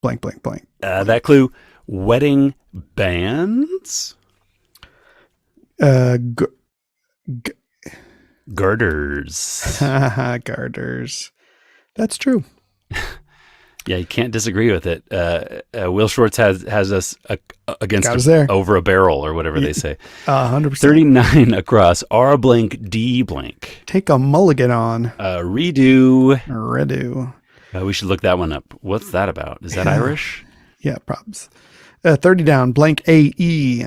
blank blank blank. That clue, wedding bands. Girders. Girders. That's true. Yeah, you can't disagree with it. Will Schwartz has us against over a barrel or whatever they say. 100%. 39 across. R blank D blank. Take a mulligan on. Redo. We should look that one up. What's that about? Is that Irish? Yeah, props. 30 down. Blank AE.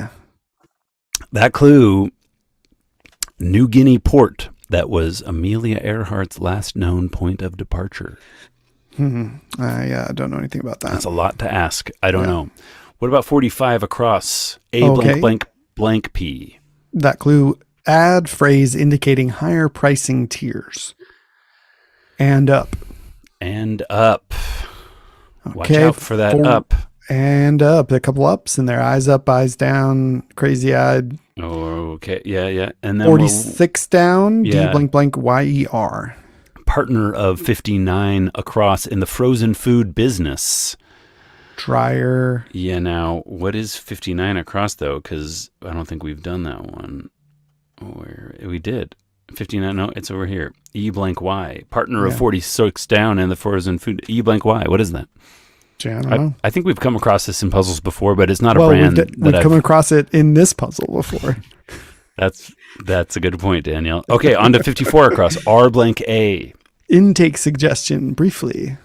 That clue. New Guinea port that was Amelia Earhart's last known point of departure. I don't know anything about that. That's a lot to ask. I don't know. What about 45 across? Blank blank blank P. That clue, add phrase indicating higher pricing tiers. And up. And up. Okay, watch out for that up. And up. A couple ups in there. Eyes up, eyes down, crazy eyed. Okay, yeah. And then 46 down, D blank blank YER. Partner of 59 across in the frozen food business. Dryer. Yeah, now, what is 59 across, though? Because I don't think we've done that one. Where we did. 59, no, it's over here. E blank Y. Partner of 46 down in the frozen food. E blank Y. What is that? I don't know. I think we've come across this in puzzles before, but it's not a brand. We've come across it in this puzzle before. That's a good point, Danielle. Okay, on to 54 across. R blank A. Intake suggestion, briefly.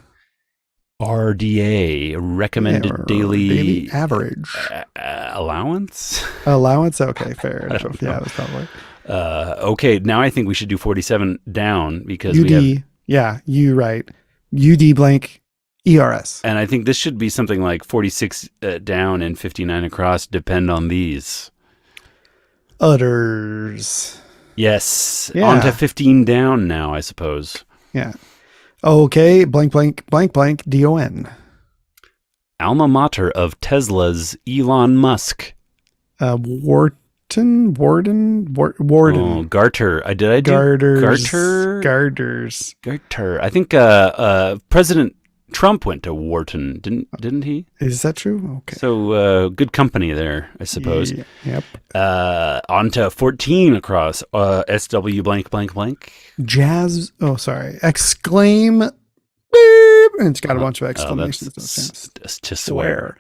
RDA, recommended daily average. Allowance? Allowance? Okay, fair enough. Yeah, that's probably. Okay, now I think we should do 47 down because UD, we have... Yeah, you right. UD blank ERS. And I think this should be something like 46 down and 59 across, depend on these. Udders. Yes. Yeah. On to 15 down now, I suppose. Yeah. Okay, blank, blank, blank, blank, DON. Alma mater of Tesla's Elon Musk. Warden. Oh, Garter. Did I do Garters? Garter. I think President Trump went to Wharton, didn't he? Is that true? Okay. So good company there, I suppose. Yep. On to 14 across. SW blank blank blank. Jazz. Oh, sorry. Exclaim. Beep, and it's got a bunch of exclamations. That's to swear.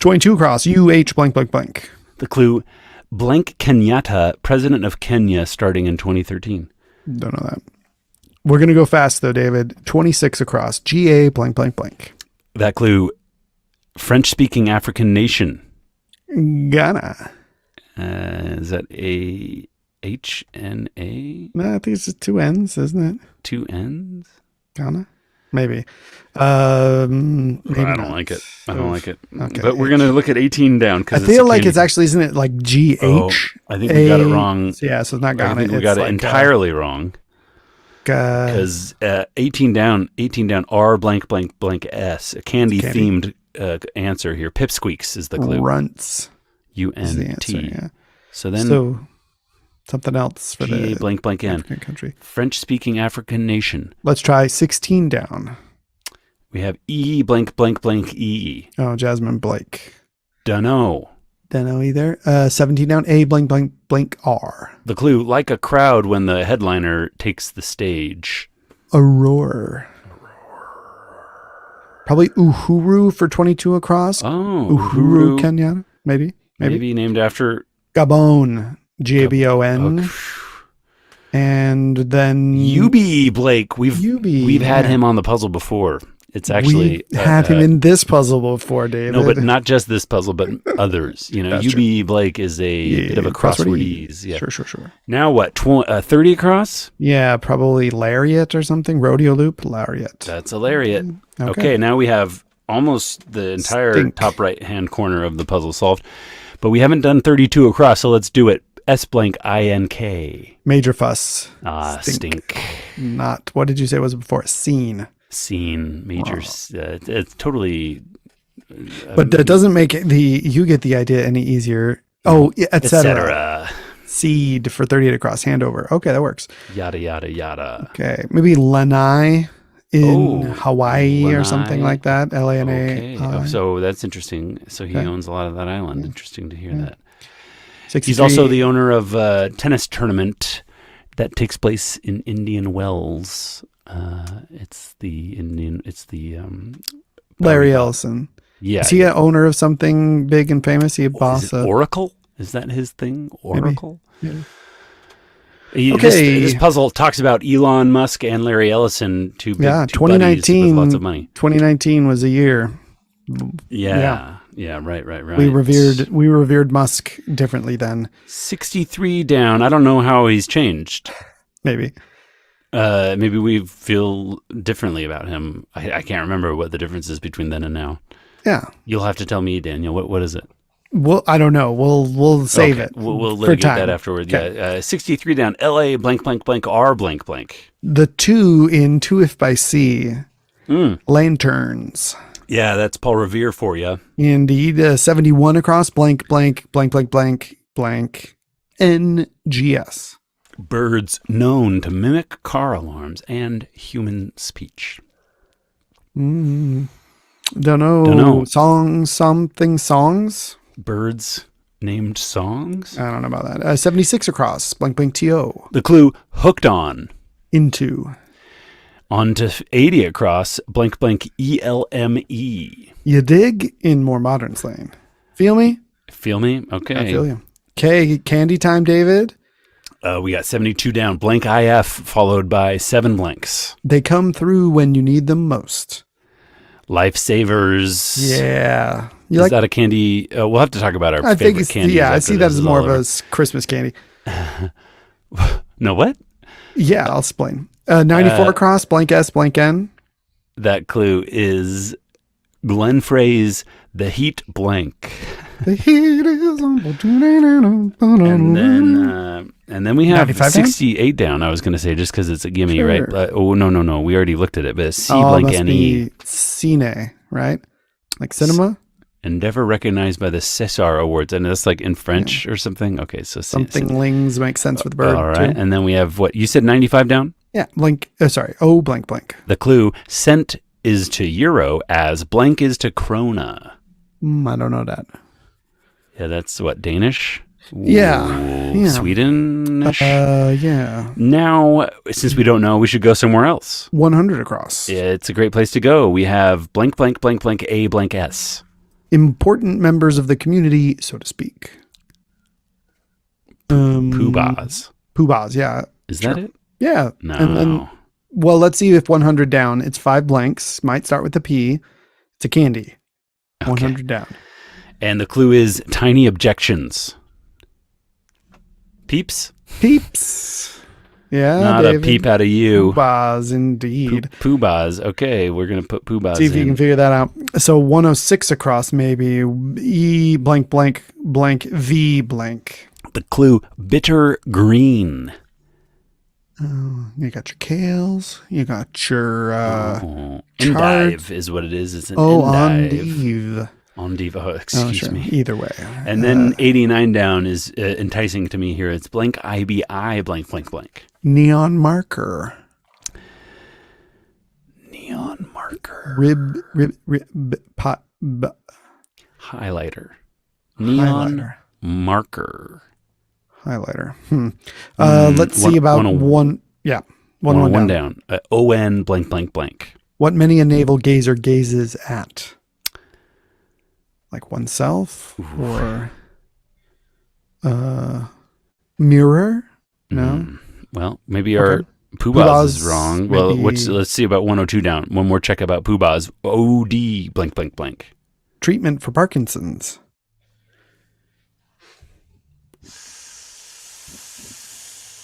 22 across. UH blank blank blank. The clue, blank Kenyatta, president of Kenya, starting in 2013. Don't know that. We're going to go fast, though, David. 26 across. GA blank blank blank. That clue, French-speaking African nation. Ghana. Is that A-H-N-A? No, I think it's just 2 N's, isn't it? 2 N's? Ghana? Maybe. Maybe I don't like it. Okay. But we're going to look at 18 down. I feel like it's actually, isn't it like G-H? Oh, I think we got it wrong. Yeah, so it's not Ghana. I think we got it entirely wrong. Because 18 down, R blank blank blank S, a candy-themed answer here. Pipsqueaks is the clue. Runts. U-N-T. Yeah. So then... something else for the blank blank N. African country. French-speaking African nation. Let's try 16 down. We have E blank blank blank E. Oh, Jasmine Blake. Dunno. no either. 17 down, A blank blank blank R. The clue, like a crowd when the headliner takes the stage. Aurora. Probably Uhuru for 22 across. Oh, Uhuru Kenyatta, maybe. Maybe named after Gabon, Gabon. Okay. And then UB Blake. We've had him on the puzzle before. It's actually we had him in this puzzle before, David. No, but not just this puzzle, but others. You know, UB Blake is a bit of a crossword. Yeah. Sure. Now what? 30 across? Yeah, probably lariat or something. Rodeo loop, lariat. That's a lariat. Okay, now we have almost the entire top right-hand corner of the puzzle solved, but we haven't done 32 across, so let's do it. S blank INK. Major fuss. Stink. Not, what did you say was before? Scene. Major. It's totally. But that doesn't make you get the idea any easier. Oh, etc. Seed for 38 across, handover. Okay, that works. Yada, yada, yada. Okay, maybe Lanai in Hawaii or something like that. L-A-N-A. Okay. So that's interesting. So he owns a lot of that island. Interesting to hear that. 63. He's also the owner of a tennis tournament that takes place in Indian Wells. It's the Larry Ellison. Yeah. Is he an owner of something big and famous? He a boss of Oracle? Is that his thing? Oracle? Maybe. This puzzle talks about Elon Musk and Larry Ellison, two big 2019 with lots of money. 2019 was a year. Yeah, right. We revered Musk differently then. 63 down. I don't know how he's changed. Maybe we feel differently about him. I can't remember what the difference is between then and now. Yeah. You'll have to tell me, Daniel. What is it? Well, I don't know. We'll save it. We'll litigate that afterward. Okay. Yeah. 63 down. LA blank blank blank R blank blank. The 2 in 2 if by C. Lanterns. Yeah, that's Paul Revere for you. Indeed. 71 across blank blank blank blank blank blank NGS. Birds known to mimic car alarms and human speech. Don't know. Songs? Birds named songs? I don't know about that. 76 across, blank blank TO. The clue, hooked on. Into. On to 80 across, blank blank ELME. You dig? In more modern slang. Feel me? Feel me? Okay. I feel you. Okay, candy time, David. We got 72 down, blank IF, followed by 7 blanks. They come through when you need them most. Lifesavers. Yeah. Is that a candy? We'll have to talk about our favorite candy. Yeah, I see that as more of a Christmas candy. No, what? Yeah, I'll explain. 94 across, blank S, blank N. That clue is Glenn Frey's The Heat Blank. The heat is on. And then we have 68 down, I was going to say, just because it's a gimme, sure. right? No. We already looked at it, but it's C blank must N be E. Cine, right? Like cinema? Endeavor recognized by the César Awards. And that's like in French or something? Okay, so something lings makes sense with the bird. All right. Too. And then we have what? You said 95 down? Yeah, blank. Blank blank. The clue, cent is to euro as blank is to krona. I don't know that. Yeah, that's what, Danish? Yeah. Swedish? Yeah. Now, since we don't know, we should go somewhere else. 100 across. It's a great place to go. We have blank, blank, blank, blank, A blank S. Important members of the community, so to speak. Poobahs. Poobahs, yeah. Is that it? Yeah. No. And then, well, let's see if 100 down. It's 5 blanks. Might start with a P. It's a candy. Okay. 100 down. And the clue is tiny objections. Peeps? Yeah, not David. A peep out of you. Poobahs, indeed. Poobahs. Okay, we're going to put poobahs see if you can figure that out. So 106 across, maybe. E blank blank blank V blank. The clue, bitter green. You got your kales. You got your endive is what it is. It's an endive. Endive. Oh, excuse me. Either way. And then 89 down is enticing to me here. It's blank IBI blank blank blank. Neon marker. Neon marker. Rib pot. Highlighter. Neon Highlighter. marker. Highlighter. Let's see about one. Yeah. One down. ON blank blank blank. What many a navel gazer gazes at? Like oneself or mirror? No. Well, maybe our Poobah's is wrong. Maybe... Well, let's see about 102 down. One more check about Poobah's. OD blank blank blank. Treatment for Parkinson's.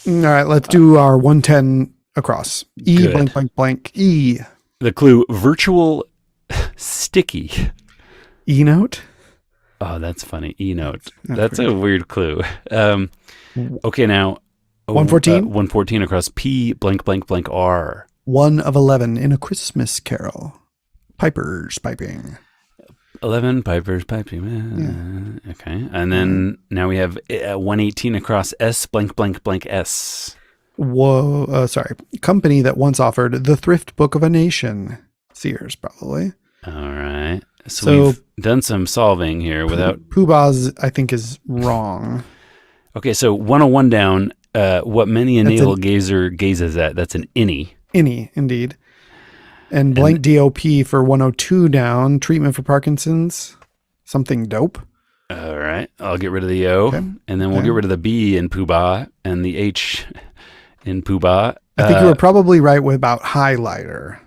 All right, let's do our 110 across. E Good. blank blank blank E. The clue: virtual sticky. E note. Oh, that's funny. E note. That's a weird clue. Okay, now 114. 114 across P blank blank blank R. 1 of 11 in A Christmas Carol. Pipers piping. 11 pipers piping. Okay, and then now we have 118 across S blank blank blank S. Whoa, sorry. Company that once offered The Thrift Book of a Nation. Sears, probably. All right. So we've done some solving here without... Poobah's, I think, is wrong. Okay, so 101 down, what many a navel gazer gazes at. That's an innie. Innie, indeed. And blank DOP for 102 down. Treatment for Parkinson's. Something dope. All right. I'll get rid of the O. Okay. And then we'll get rid of the B in Poobah and the H in Poobah. I think you were probably right with about highlighter.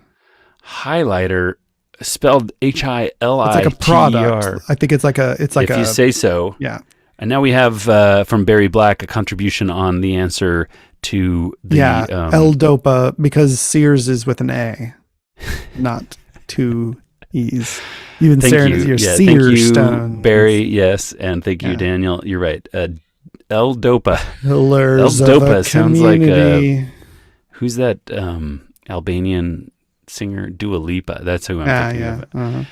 Highlighter, spelled H-I-L-I-T-E-R. It's like a product. I think it's like a... if you say so. Yeah. And now we have, from Barry Black, a contribution on the answer to the... L-Dopa, because Sears is with an A, not two E's. Even Sears, your Sears thank you, stone. Barry, yes. And thank you, Daniel. You're right. L-Dopa. Pillars L-Dopa of sounds community. like... who's that Albanian singer? Dua Lipa. That's who I'm thinking of. Uh-huh.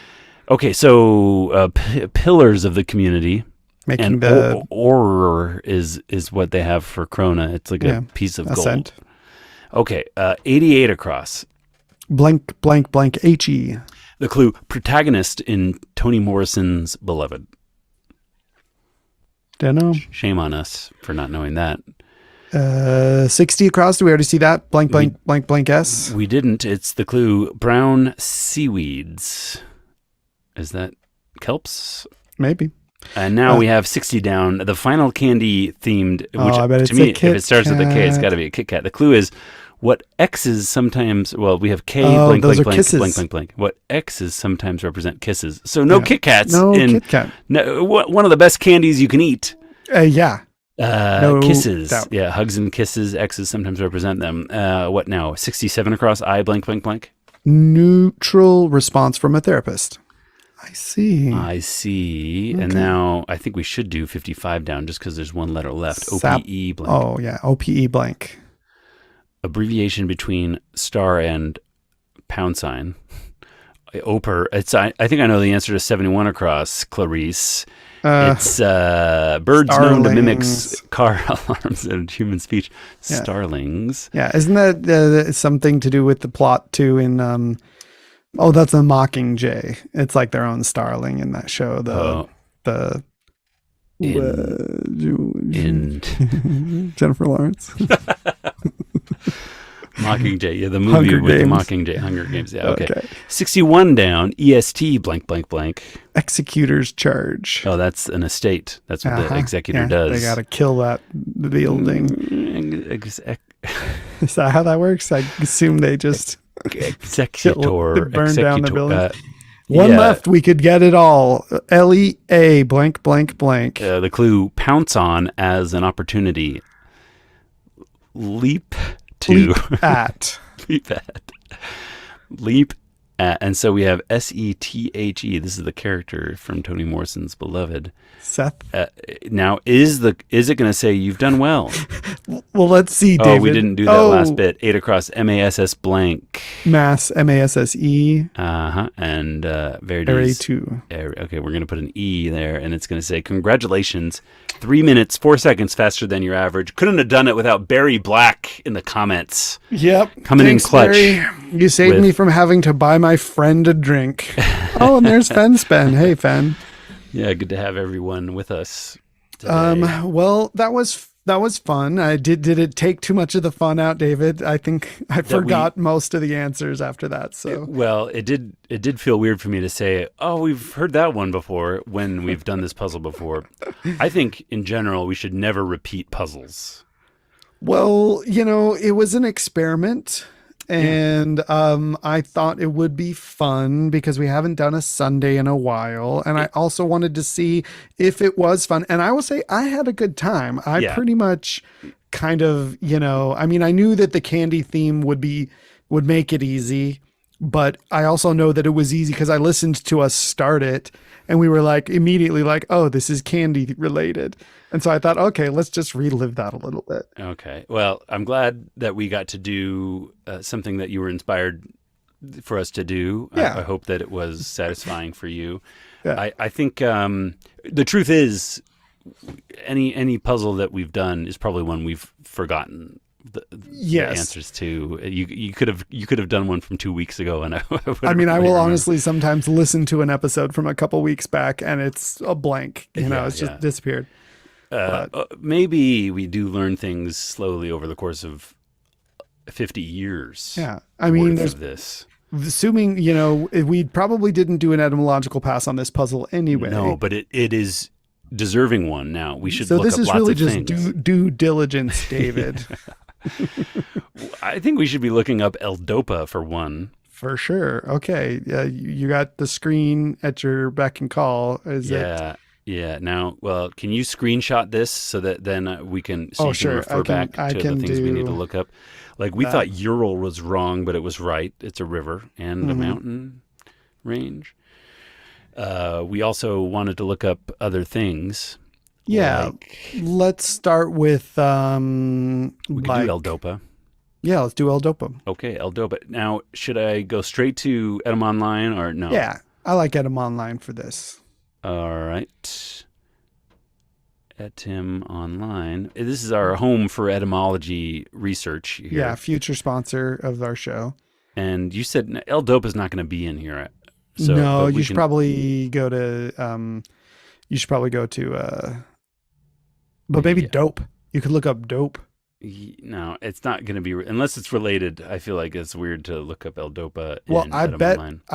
Okay, so pillars of the community. Making and the or is what they have for Krona. It's like a piece of gold. Okay, 88 across. Blank, blank, blank, H-E. The clue: protagonist in Toni Morrison's Beloved. Don't know. Shame on us for not knowing that. 60 across. Do we already see that? Blank, blank, blank, blank, S. We didn't. It's the clue: brown seaweeds. Is that kelps? Maybe. And now we have 60 down. The final candy themed, which I bet to it's me, a Kit if it starts with a K, it's Kat. got to be a Kit Kat. The clue is what X's sometimes, well, we have K blank, those blank, are blank, kisses. blank, blank, blank. What X's sometimes represent kisses. So no Kit Kats. No Kit Kat. No, one of the best candies you can eat. Yeah. No kisses. doubt. Yeah, hugs and kisses. X's sometimes represent them. What now? 67 across I blank, blank, blank. Neutral response from a therapist. I see. Okay. And now I think we should do 55 down just because there's one letter left. OPE blank. Oh, yeah. OPE blank. Abbreviation between star and pound sign. Oper. I think I know the answer to 71 across, Clarice. It's birds known to mimic car alarms and human speech. Yeah. Starlings. Yeah. Isn't that something to do with the plot too in... that's a Mockingjay. It's like their own starling in that show. In Jennifer Lawrence. Mockingjay. Yeah, the movie with the Mockingjay. Hunger Games. Yeah, okay. 61 down. EST blank, blank, blank. Executor's charge. Oh, that's an estate. That's what the executor does. They got to kill that building. Is that how that works? I assume they just... Executor. Burn down the building. One left. We could get it all. LEA blank, blank, blank. The clue: pounce on as an opportunity. Leap at. Leap at. And so we have SETHE. This is the character from Toni Morrison's Beloved. Seth. Now, is it going to say you've done well? Well, let's see, David. Oh, we didn't do that last bit. 8 across MASS blank. Mass MASSE. And Very 2. Okay, we're going to put an E there, and it's going to say, congratulations. 3 minutes, 4 seconds faster than your average. Couldn't have done it without Barry Black in the comments. Yep. Coming in clutch. Barry. You saved me from having to buy my friend a drink. Oh, and there's Fen Spen. Hey, Fen. Yeah, good to have everyone with us today. Well, that was fun. Did it take too much of the fun out, David? I think I forgot most of the answers after that. So it did feel weird for me to say, "Oh, we've heard that one before," when we've done this puzzle before. I think in general we should never repeat puzzles. Well, it was an experiment. And I thought it would be fun because we haven't done a Sunday in a while. And I also wanted to see if it was fun. And I will say I had a good time. I pretty much kind of, I mean, I knew that the candy theme would make it easy. But I also know that it was easy because I listened to us start it and we were like immediately like, oh, this is candy related. And so I thought, okay, let's just relive that a little bit. Okay. Well, I'm glad that we got to do something that you were inspired for us to do. Yeah. I hope that it was satisfying for you. Yeah. I think the truth is any puzzle that we've done is probably one we've forgotten the answers to. You could have done one from 2 weeks ago, and I will honestly sometimes listen to an episode from a couple weeks back, and it's a blank. It's just disappeared. Maybe we do learn things slowly over the course of 50 years. Yeah, I mean, there's this. Assuming we probably didn't do an etymological pass on this puzzle anyway. No, but it is deserving one. Now we should. So look this up is lots really of just things. due diligence, David. I think we should be looking up L-Dopa for one. For sure. Okay. You got the screen at your beck and call. Yeah. Now, well, can you screenshot this so that then we can you can refer back to the things we need to look up? Like we thought Ural was wrong, but it was right. It's a river and a mountain range. We also wanted to look up other things. Yeah. Let's start with we can do L-Dopa. Yeah, let's do L-Dopa. Okay, L-Dopa. Now, should I go straight to Edom Online or no? Yeah, I like Edom Online for this. All right. Etim Online. This is our home for etymology research here. Yeah, future sponsor of our show. And you said L-Dopa is not going to be in here. So, no, you should probably go to but maybe dope. You could look up dope. No, it's not going to be unless it's related. I feel like it's weird to look up L-Dopa. Well, I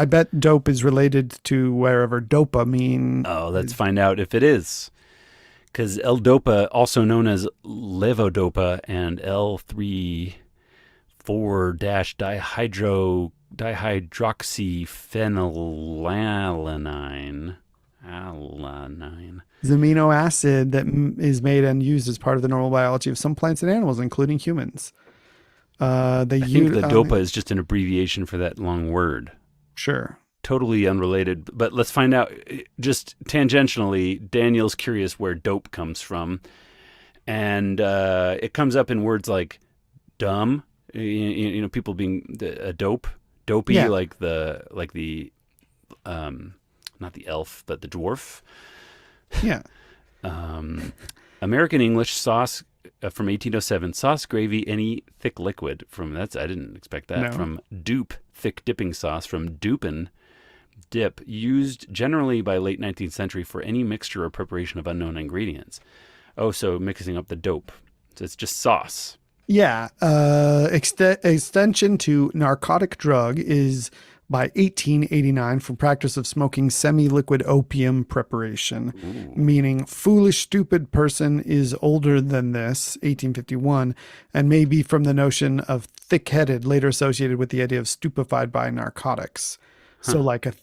bet dope is related to wherever dopamine. Oh, let's find out if it is. Because L-Dopa, also known as levodopa and L3,4-dihydroxyphenylalanine. Alanine. Is an amino acid that is made and used as part of the normal biology of some plants and animals, including humans. I think the dopa is just an abbreviation for that long word. Sure. Totally unrelated, but let's find out. Just tangentially, Daniel's curious where dope comes from, and it comes up in words like dumb. People being a dopey, like the not the elf, but the dwarf. Yeah. American English sauce from 1807. Sauce, gravy, any thick liquid from I didn't expect that. No. From dupe, thick dipping sauce. From dupen, dip, used generally by late 19th century for any mixture or preparation of unknown ingredients. Oh, so mixing up the dope. So it's just sauce. Yeah. Extension to narcotic drug is by 1889 for practice of smoking semi-liquid opium preparation. Ooh. Meaning foolish, stupid person is older than this, 1851, and maybe from the notion of thick-headed, later associated with the idea of stupefied by narcotics. Huh. So like a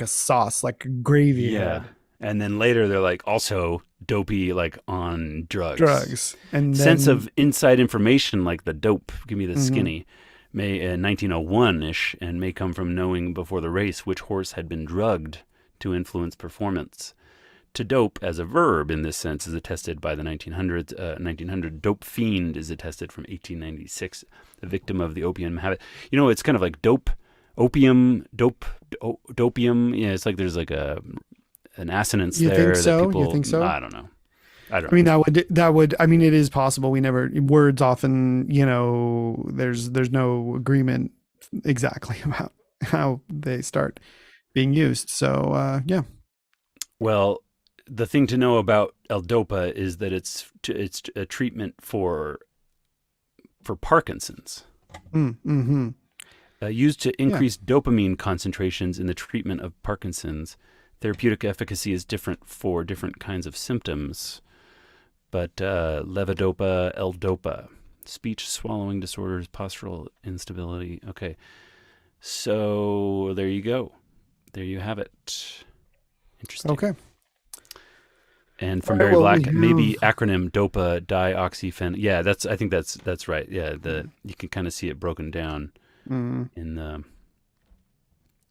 sauce, like a gravy head. And then later they're like also dopey, like on drugs. And sense of inside information, like the dope, give me the skinny. May 1901-ish, and may come from knowing before the race which horse had been drugged to influence performance. To dope as a verb in this sense is attested by the 1900s. 1900 dope fiend is attested from 1896, the victim of the opium habit. It's kind of like opium. Yeah, it's like there's like an assonance there. You think so? People, you think so? I don't know. I mean, that would. I mean, it is possible. Words often, there's no agreement exactly about how they start being used. So, yeah. Well, the thing to know about L-Dopa is that it's a treatment for Parkinson's. Mm-hmm. Used to increase dopamine concentrations in the treatment of Parkinson's. Therapeutic efficacy is different for different kinds of symptoms. But levodopa, L-Dopa, speech, swallowing disorders, postural instability. Okay, so there you go. There you have it. Interesting. Okay. And from Barry Black, maybe acronym DOPA, dioxyphen. Yeah, I think that's right. Yeah, you can kind of see it broken down in the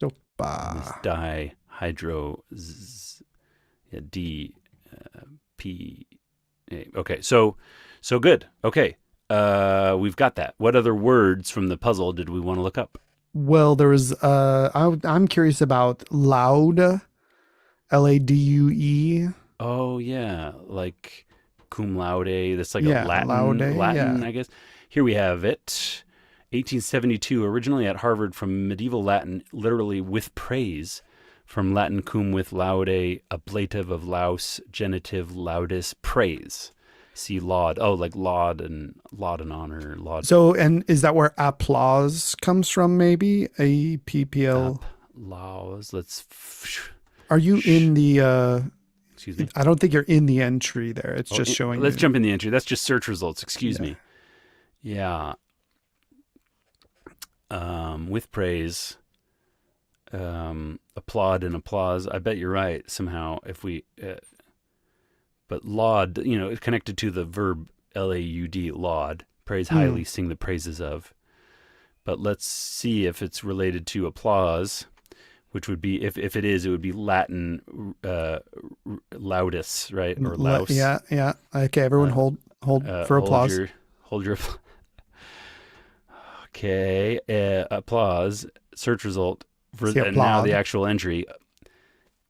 DOPA. dihydro D P. Okay, so good. Okay, we've got that. What other words from the puzzle did we want to look up? Well, there was. I'm curious about loud, Laudue. Oh yeah, like cum laude. That's like a Latin, yeah. I guess. Here we have it. 1872, originally at Harvard, from medieval Latin, literally with praise. From Latin cum with laude, ablative of laus, genitive laudis, praise. See laud. Oh, like laud and honor. Laud. So, and is that where applause comes from? Maybe APPL. Applause. Are you in the? Excuse me. I don't think you're in the entry there. It's just showing. Let's jump in the entry. That's just search results. Excuse me. Yeah. With praise. Applaud and applause. I bet you're right somehow. If we, but laud, it's connected to the verb laud, laud, praise highly, sing the praises of. But let's see if it's related to applause, which would be, if it is, it would be Latin laudis, right? Or laus. Yeah. Okay, everyone hold for applause. Hold your okay, applause. Search result. And now the actual entry.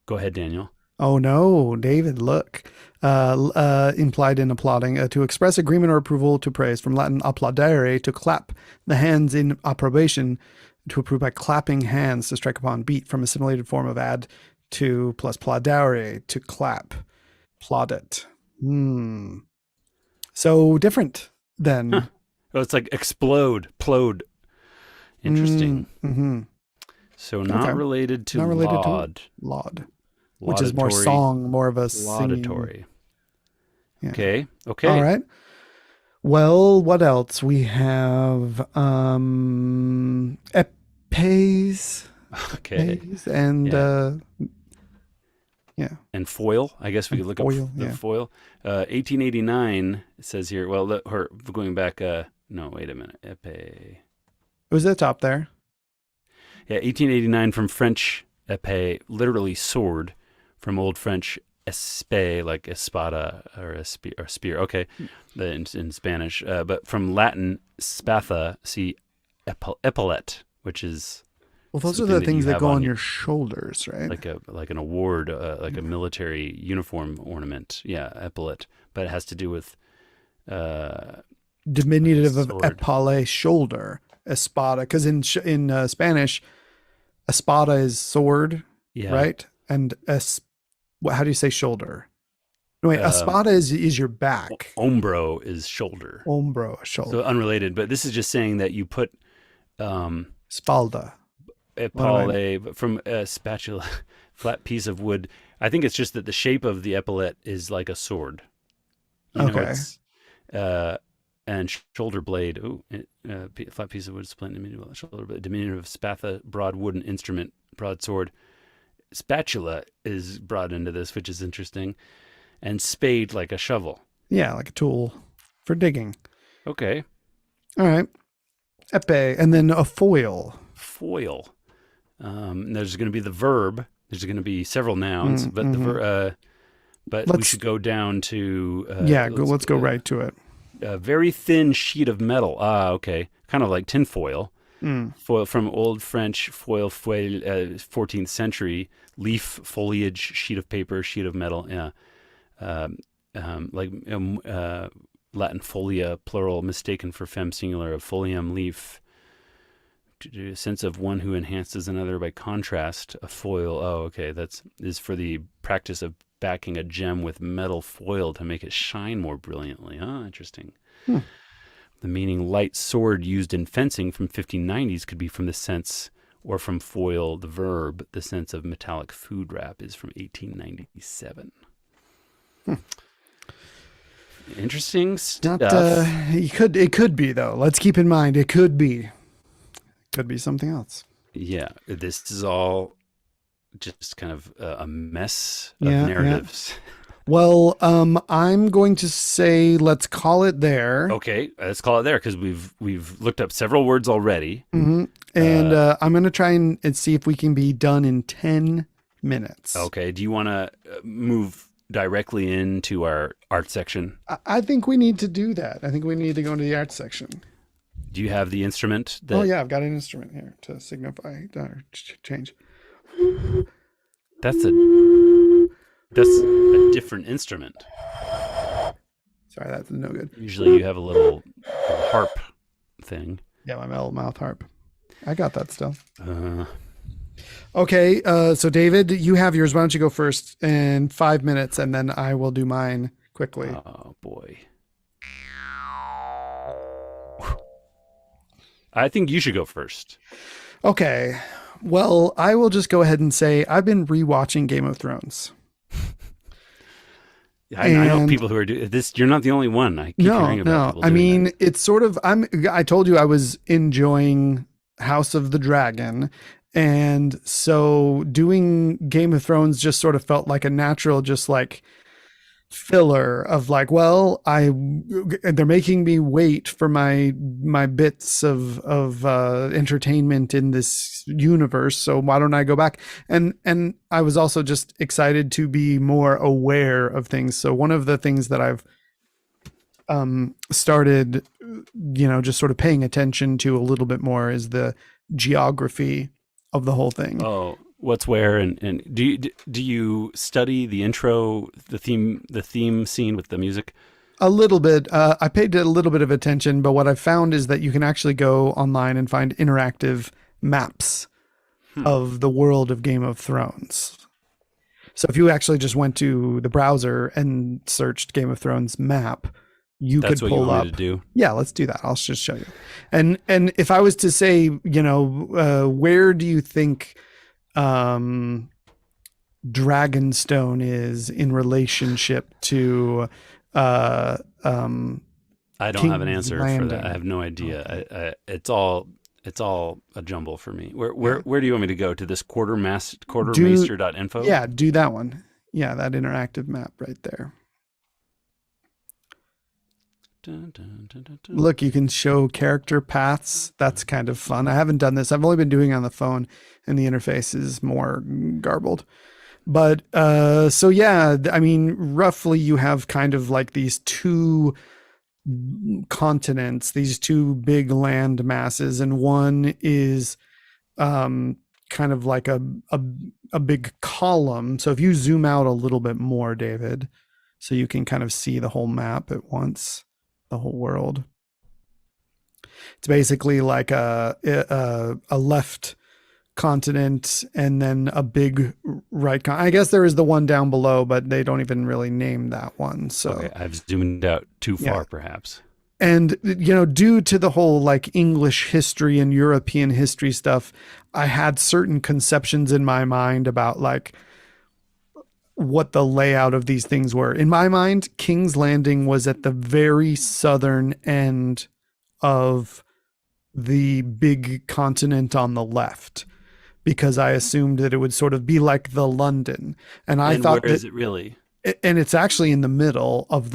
Go ahead, Daniel. Oh no, David, look. Implied in applauding, to express agreement or approval, to praise, from Latin applaudere, to clap the hands in approbation, to approve by clapping hands, to strike upon, beat, from assimilated form of add to plus plaudere, to clap, plaudit. So different then. Huh. Oh, it's like explode, plode. Interesting. Mm-hmm. So not related to laud, which is more song, more of a laudatory. Yeah. Okay. All right. Well, what else? We have epes. Okay. And and foil. I guess we could look up the foil. 1889, it says here. Well, going back. No, wait a minute. Epee. It was at the top there. Yeah, 1889, from French épée, literally sword, from Old French espé, like espada or spear. Okay, in Spanish, but from Latin spatha, see epaulette, which is. Well, those are the things that go on your shoulders, right? Like an award, like a military uniform ornament. Yeah, epaulette, but it has to do with diminutive of epaulet, shoulder. Espada, because in Spanish, espada is sword, right? And how do you say shoulder? No, wait, espada is your back. Hombro is shoulder. Hombro, shoulder. So unrelated, but this is just saying that you put spalda, epaulet from a spatula, flat piece of wood. I think it's just that the shape of the epaulette is like a sword. And shoulder blade. Flat piece of wood, split diminutive shoulder blade, diminutive spatha, broad wooden instrument, broadsword. Spatula is brought into this, which is interesting, and spade, like a shovel. Yeah, like a tool for digging. Okay. All right. Epee, and then a foil. Foil. There's going to be the verb. There's going to be several nouns, but we should go down to. Let's go right to it. A very thin sheet of metal. Okay. Kind of like tin foil. Foil, from Old French foil, 14th century, leaf, foliage, sheet of paper, sheet of metal. Yeah. Latin folia, plural, mistaken for fem, singular, of folium, leaf. A sense of one who enhances another by contrast. A foil. Oh, okay. Is for the practice of backing a gem with metal foil to make it shine more brilliantly. Oh, interesting. The meaning light sword used in fencing from 1590s could be from the sense, or from foil, the verb. The sense of metallic food wrap is from 1897. Interesting stuff. It could be, though. Let's keep in mind, it could be something else. Yeah, this is all just kind of a mess of narratives. Yeah. Well, I'm going to say let's call it there. Okay, let's call it there because we've looked up several words already. Mm-hmm. And I'm going to try and see if we can be done in 10 minutes. Okay, do you want to move directly into our art section? I think we need to do that. I think we need to go into the art section. Do you have the instrument? Oh, yeah, I've got an instrument here to signify change. That's a different instrument. Sorry, that's no good. Usually you have a little harp thing. Yeah, my metal mouth harp. I got that stuff. Okay, so David, you have yours. Why don't you go first in 5 minutes, and then I will do mine quickly. Oh, boy. I think you should go first. Okay. Well, I will just go ahead and say I've been rewatching Game of Thrones. I know people who are doing this. You're not the only one. I keep hearing about people doing that. It's sort of, I told you I was enjoying House of the Dragon. And so doing Game of Thrones just sort of felt like a natural, just like filler of like, well, they're making me wait for my bits of entertainment in this universe, so why don't I go back? And I was also just excited to be more aware of things. So one of the things that I've started, just sort of paying attention to a little bit more is the geography of the whole thing. Oh, what's where, and do you study the intro, the theme scene with the music? A little bit. I paid a little bit of attention, but what I've found is that you can actually go online and find interactive maps of the world of Game of Thrones. So if you actually just went to the browser and searched Game of Thrones map, That's could what pull you want up. me to do? Yeah, let's do that. I'll just show you. And if I was to say, where do you think Dragonstone is in relationship to I don't have an answer Landing. for that. I have no idea. Okay. It's all a jumble for me. Where do you want me to go? To this quartermaster.info? Yeah, do that one. Yeah, that interactive map right there. Dun, dun, dun, dun, dun. Look, you can show character paths. That's kind of fun. I haven't done this. I've only been doing it on the phone, and the interface is more garbled. But so yeah, I mean, roughly you have kind of like these two continents, these two big land masses, and one is kind of like a big column. So if you zoom out a little bit more, David, so you can kind of see the whole map at once, the whole world. It's basically like a left continent and then a big right I guess there is the one down below, but they don't even really name that one. So okay, I've zoomed out too far, perhaps. And due to the whole like English history and European history stuff, I had certain conceptions in my mind about like what the layout of these things were. In my mind, King's Landing was at the very southern end of the big continent on the left, because I assumed that it would sort of be like the London. And I thought where is it really? And it's actually in the middle of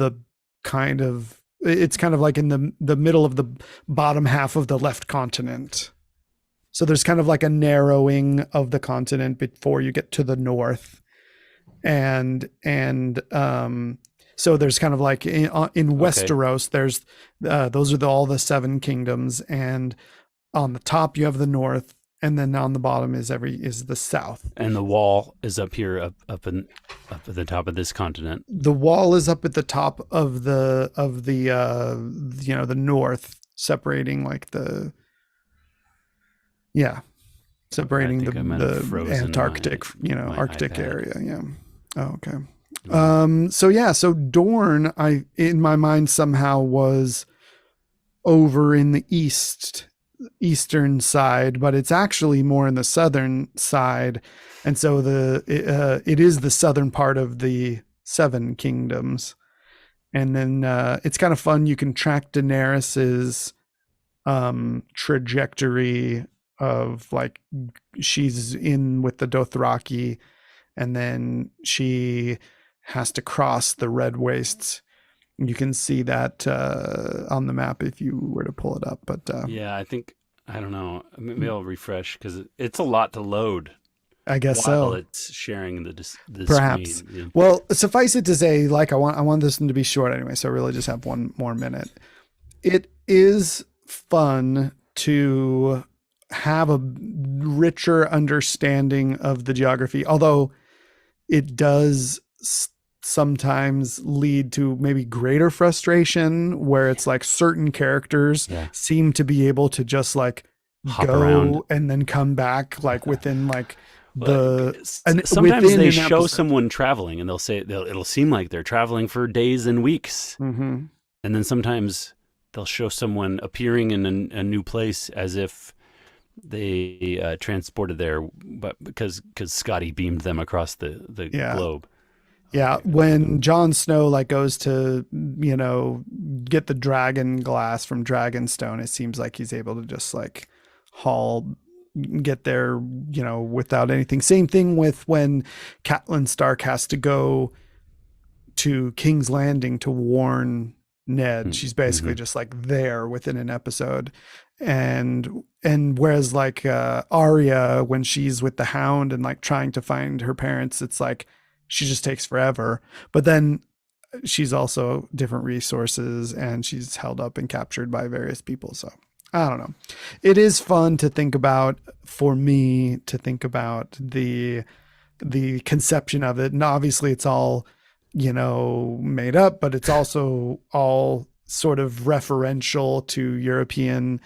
it's kind of like in the middle of the bottom half of the left continent. So there's kind of like a narrowing of the continent before you get to the north. And so there's kind of like in Westeros, there's those are all the seven kingdoms, and on the top you have the north, and then on the bottom is the south. And the wall is up here, up at the top of this continent. The wall is up at the top of the the north, separating like separating the Antarctic, Arctic area. Yeah. Oh, okay. So Dorne, in my mind somehow was over in the eastern side, but it's actually more in the southern side, and so it is the southern part of the Seven Kingdoms. And then it's kind of fun. You can track Daenerys's trajectory of like she's in with the Dothraki, and then she has to cross the Red Wastes. You can see that on the map if you were to pull it up. But yeah, I don't know. Maybe I'll refresh because it's a lot to load. I guess while so. It's sharing the perhaps. Screen. Yeah. Well, suffice it to say, like I want this one to be short anyway, so I really just have one more minute. It is fun to have a richer understanding of the geography, although it does sometimes lead to maybe greater frustration where it's like certain characters seem to be able to just like hop go around and then come back like within like sometimes they show someone traveling and they'll say it'll seem like they're traveling for days and weeks. Mm-hmm. And then sometimes they'll show someone appearing in a new place as if they transported there, but because Scotty beamed them across the globe. Yeah, when Jon Snow like goes to, get the dragon glass from Dragonstone, it seems like he's able to just like get there, without anything. Same thing with when Catelyn Stark has to go to King's Landing to warn Ned. She's basically just like there within an episode. And whereas like Arya, when she's with the Hound and like trying to find her parents, it's like she just takes forever. But then she's also different resources and she's held up and captured by various people. So I don't know. It is fun to think about, for me to think about the conception of it. And obviously it's all, made up, but it's also all sort of referential to European,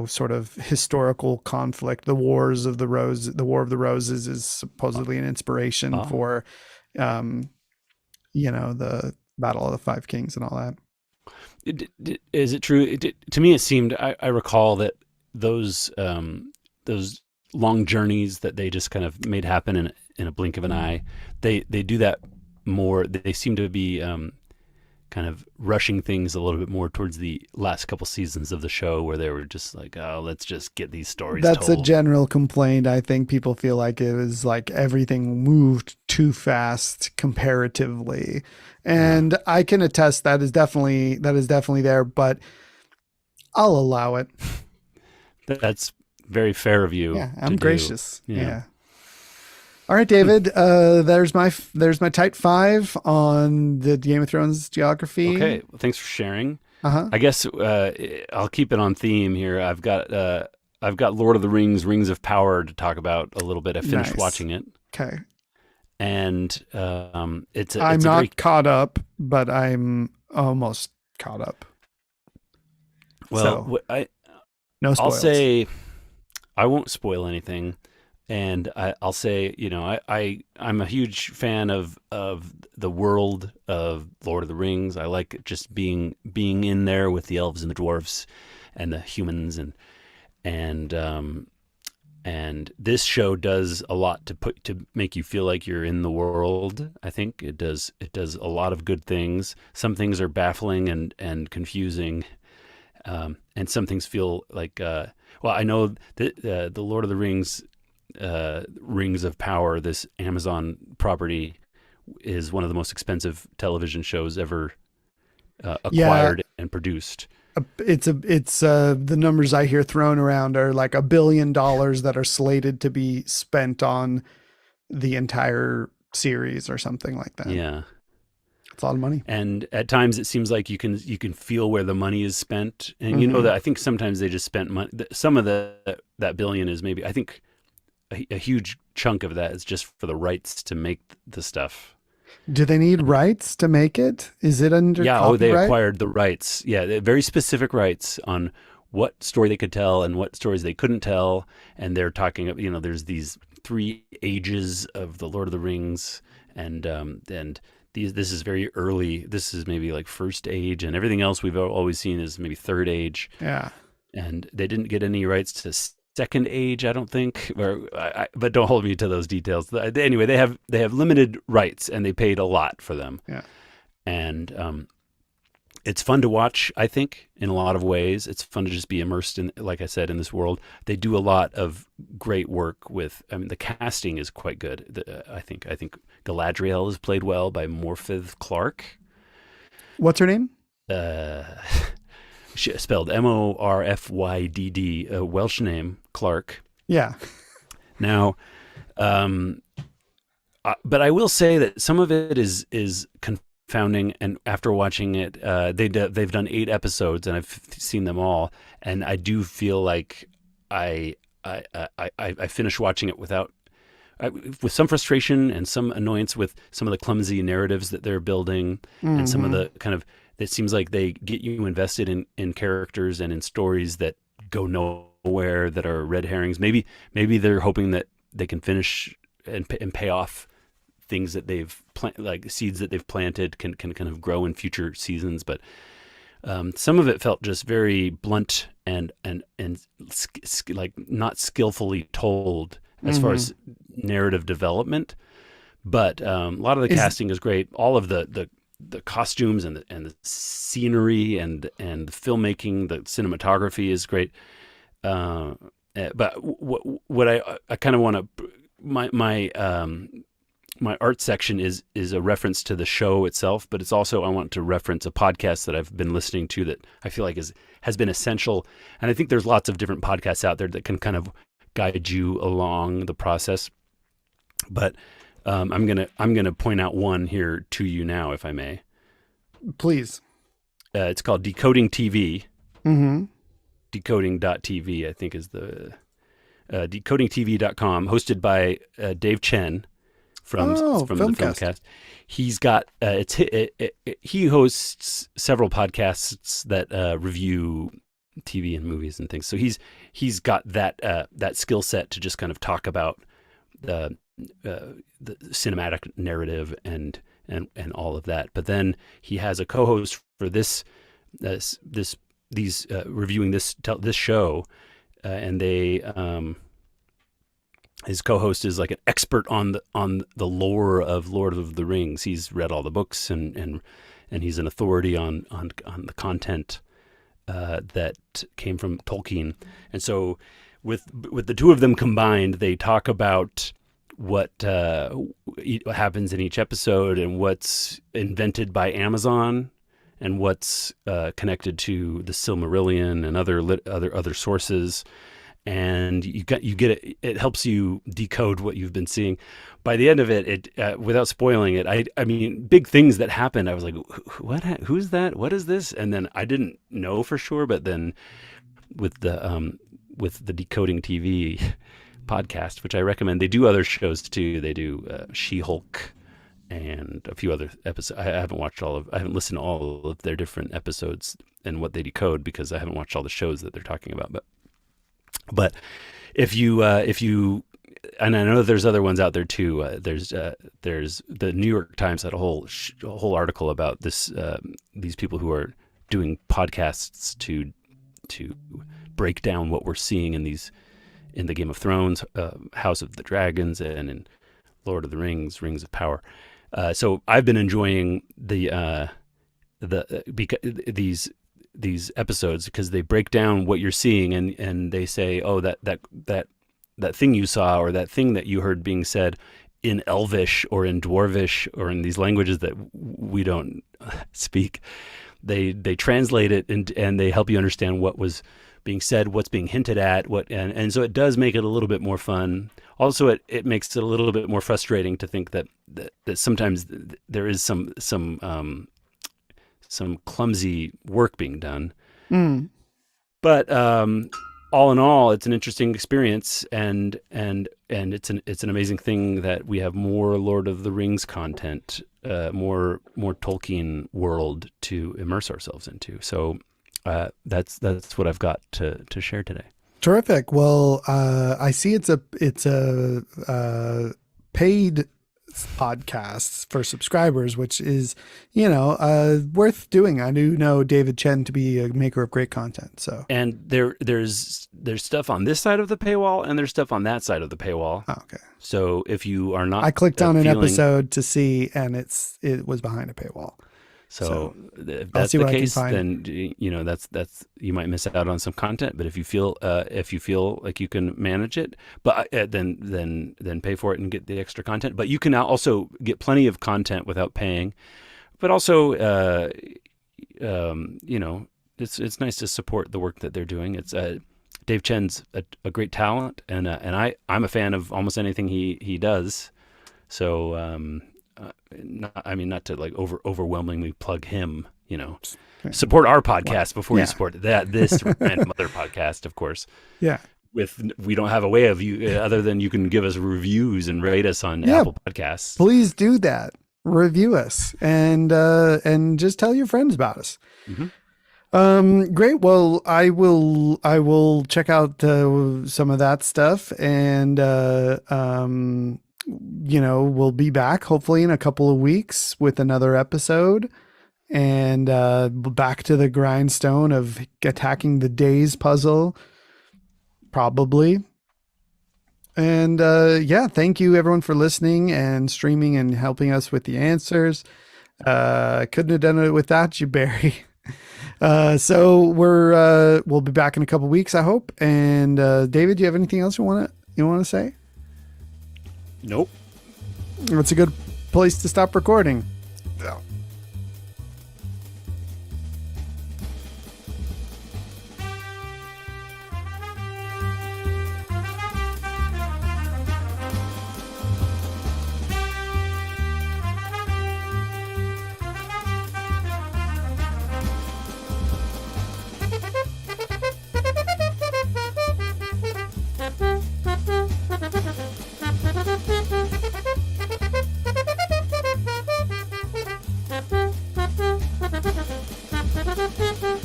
sort of historical conflict. The War of the Roses is supposedly an inspiration for, the Battle of the Five Kings and all that. Is it true? To me, it seemed, I recall that those long journeys that they just kind of made happen in a blink of an eye, they do that more. They seem to be kind of rushing things a little bit more towards the last couple seasons of the show, where they were just like, oh, let's just get these stories That's told. a general complaint. I think people feel like it was like everything moved too fast comparatively. And I can attest that is definitely there, but I'll allow it. That's very fair of you. Yeah, I'm gracious. Yeah. All right, David. There's my type 5 on the Game of Thrones geography. Okay, well, thanks for sharing. I guess I'll keep it on theme here. I've got Lord of the Rings, Rings of Power to talk about a little bit. I finished watching it. Okay. And it's not very caught up, but I'm almost caught up. Well, no spoils. I'll say I won't spoil anything. And I'll say, I'm a huge fan of the world of Lord of the Rings. I like just being in there with the elves and the dwarves and the humans, and this show does a lot to make you feel like you're in the world. I think it does a lot of good things. Some things are baffling and confusing, and some things feel like I know that the Lord of the Rings. Rings of Power, this Amazon property, is one of the most expensive television shows ever acquired and produced. It's the numbers I hear thrown around are like $1 billion that are slated to be spent on the entire series or something like that. Yeah. It's a lot of money. And at times it seems like you can feel where the money is spent. And that I think sometimes they just spent money. Some of that billion is maybe, I think, a huge chunk of that is just for the rights to make the stuff. Do they need rights to make it? Is it under copyright? They acquired the rights. Yeah, very specific rights on what story they could tell and what stories they couldn't tell. And they're talking, there's these three ages of the Lord of the Rings, and this is very early. This is maybe like first age, and everything else we've always seen is maybe third age. Yeah. And they didn't get any rights to second age, I don't think. But don't hold me to those details. Anyway, they have limited rights, and they paid a lot for them. Yeah. And it's fun to watch, I think, in a lot of ways. It's fun to just be immersed in, like I said, in this world. They do a lot of great work with. I mean, the casting is quite good. I think Galadriel is played well by Morfydd Clark. What's her name? Spelled Morfydd, a Welsh name, Clark. Yeah. Now, but I will say that some of it is confounding. And after watching it, they've done 8 episodes, and I've seen them all. And I do feel like I finished watching it with some frustration and some annoyance with some of the clumsy narratives that they're building, and some of the kind of. It seems like they get you invested in characters and in stories that go nowhere, that are red herrings. Maybe they're hoping that they can finish and pay off things that they've like seeds that they've planted can kind of grow in future seasons. But some of it felt just very blunt and like not skillfully told as far as narrative development. But a lot of the casting is great. All of the costumes and the scenery and the filmmaking, the cinematography is great. But what I kind of want to my art section is a reference to the show itself, but it's also I want to reference a podcast that I've been listening to that I feel like has been essential. And I think there's lots of different podcasts out there that can kind of guide you along the process. But I'm gonna point out one here to you now, if I may. Please. It's called Decoding TV. Mm-hmm. Decoding.tv, I think, is the decodingtv.com, hosted by Dave Chen from the Filmcast. He's got he hosts several podcasts that review TV and movies and things. So he's got that skill set to just kind of talk about the cinematic narrative and all of that. But then he has a co-host for these reviewing this show, and they his co-host is like an expert on the lore of Lord of the Rings. He's read all the books and he's an authority on the content that came from Tolkien. And so with the two of them combined, they talk about what happens in each episode and what's invented by Amazon and what's connected to the Silmarillion and other sources. And you get it. It helps you decode what you've been seeing. By the end of it, without spoiling it, I mean, big things that happened. I was like, "What? Who's that? What is this?" And then I didn't know for sure. But then with the Decoding TV podcast, which I recommend, they do other shows too. They do She-Hulk and a few other episodes. I haven't listened to all of their different episodes and what they decode because I haven't watched all the shows that they're talking about. But if you and I know there's other ones out there too. There's the New York Times had a whole article about this. These people who are doing podcasts to break down what we're seeing in the Game of Thrones, House of the Dragons, and in Lord of the Rings, Rings of Power. So I've been enjoying these episodes because they break down what you're seeing and they say, oh, that thing you saw or that thing that you heard being said in Elvish or in Dwarvish or in these languages that we don't speak, they translate it and they help you understand what was being said, what's being hinted at, and so it does make it a little bit more fun. Also, it makes it a little bit more frustrating to think that sometimes there is some clumsy work being done. But all in all, it's an interesting experience, and it's an amazing thing that we have more Lord of the Rings content, more Tolkien world to immerse ourselves into. So that's what I've got to share today. Terrific. Well, I see it's a paid podcast for subscribers, which is, worth doing. I do know David Chen to be a maker of great content. So, and there's stuff on this side of the paywall, and there's stuff on that side of the paywall. Oh, okay. So if you are not, I clicked on an episode to see, and it was behind a paywall. So if that's the case, then that's you might miss out on some content. But if you feel like you can manage it, but then pay for it and get the extra content. But you can now also get plenty of content without paying. But also, it's nice to support the work that they're doing. It's Dave Chen's a great talent, and I'm a fan of almost anything he does. So. Not to like overwhelmingly plug him, support our podcast before you support this random other podcast, of course. Yeah. We don't have a way of you other than you can give us reviews and rate us on Apple Podcasts. Please do that. Review us and just tell your friends about us. Mm-hmm. Great. Well, I will check out some of that stuff, and we'll be back hopefully in a couple of weeks with another episode, and back to the grindstone of attacking the days puzzle, probably. And thank you everyone for listening and streaming and helping us with the answers. Couldn't have done it without you, Barry. So we'll be back in a couple of weeks, I hope. And David, do you have anything else you want to say? Nope. That's a good place to stop recording. Yeah.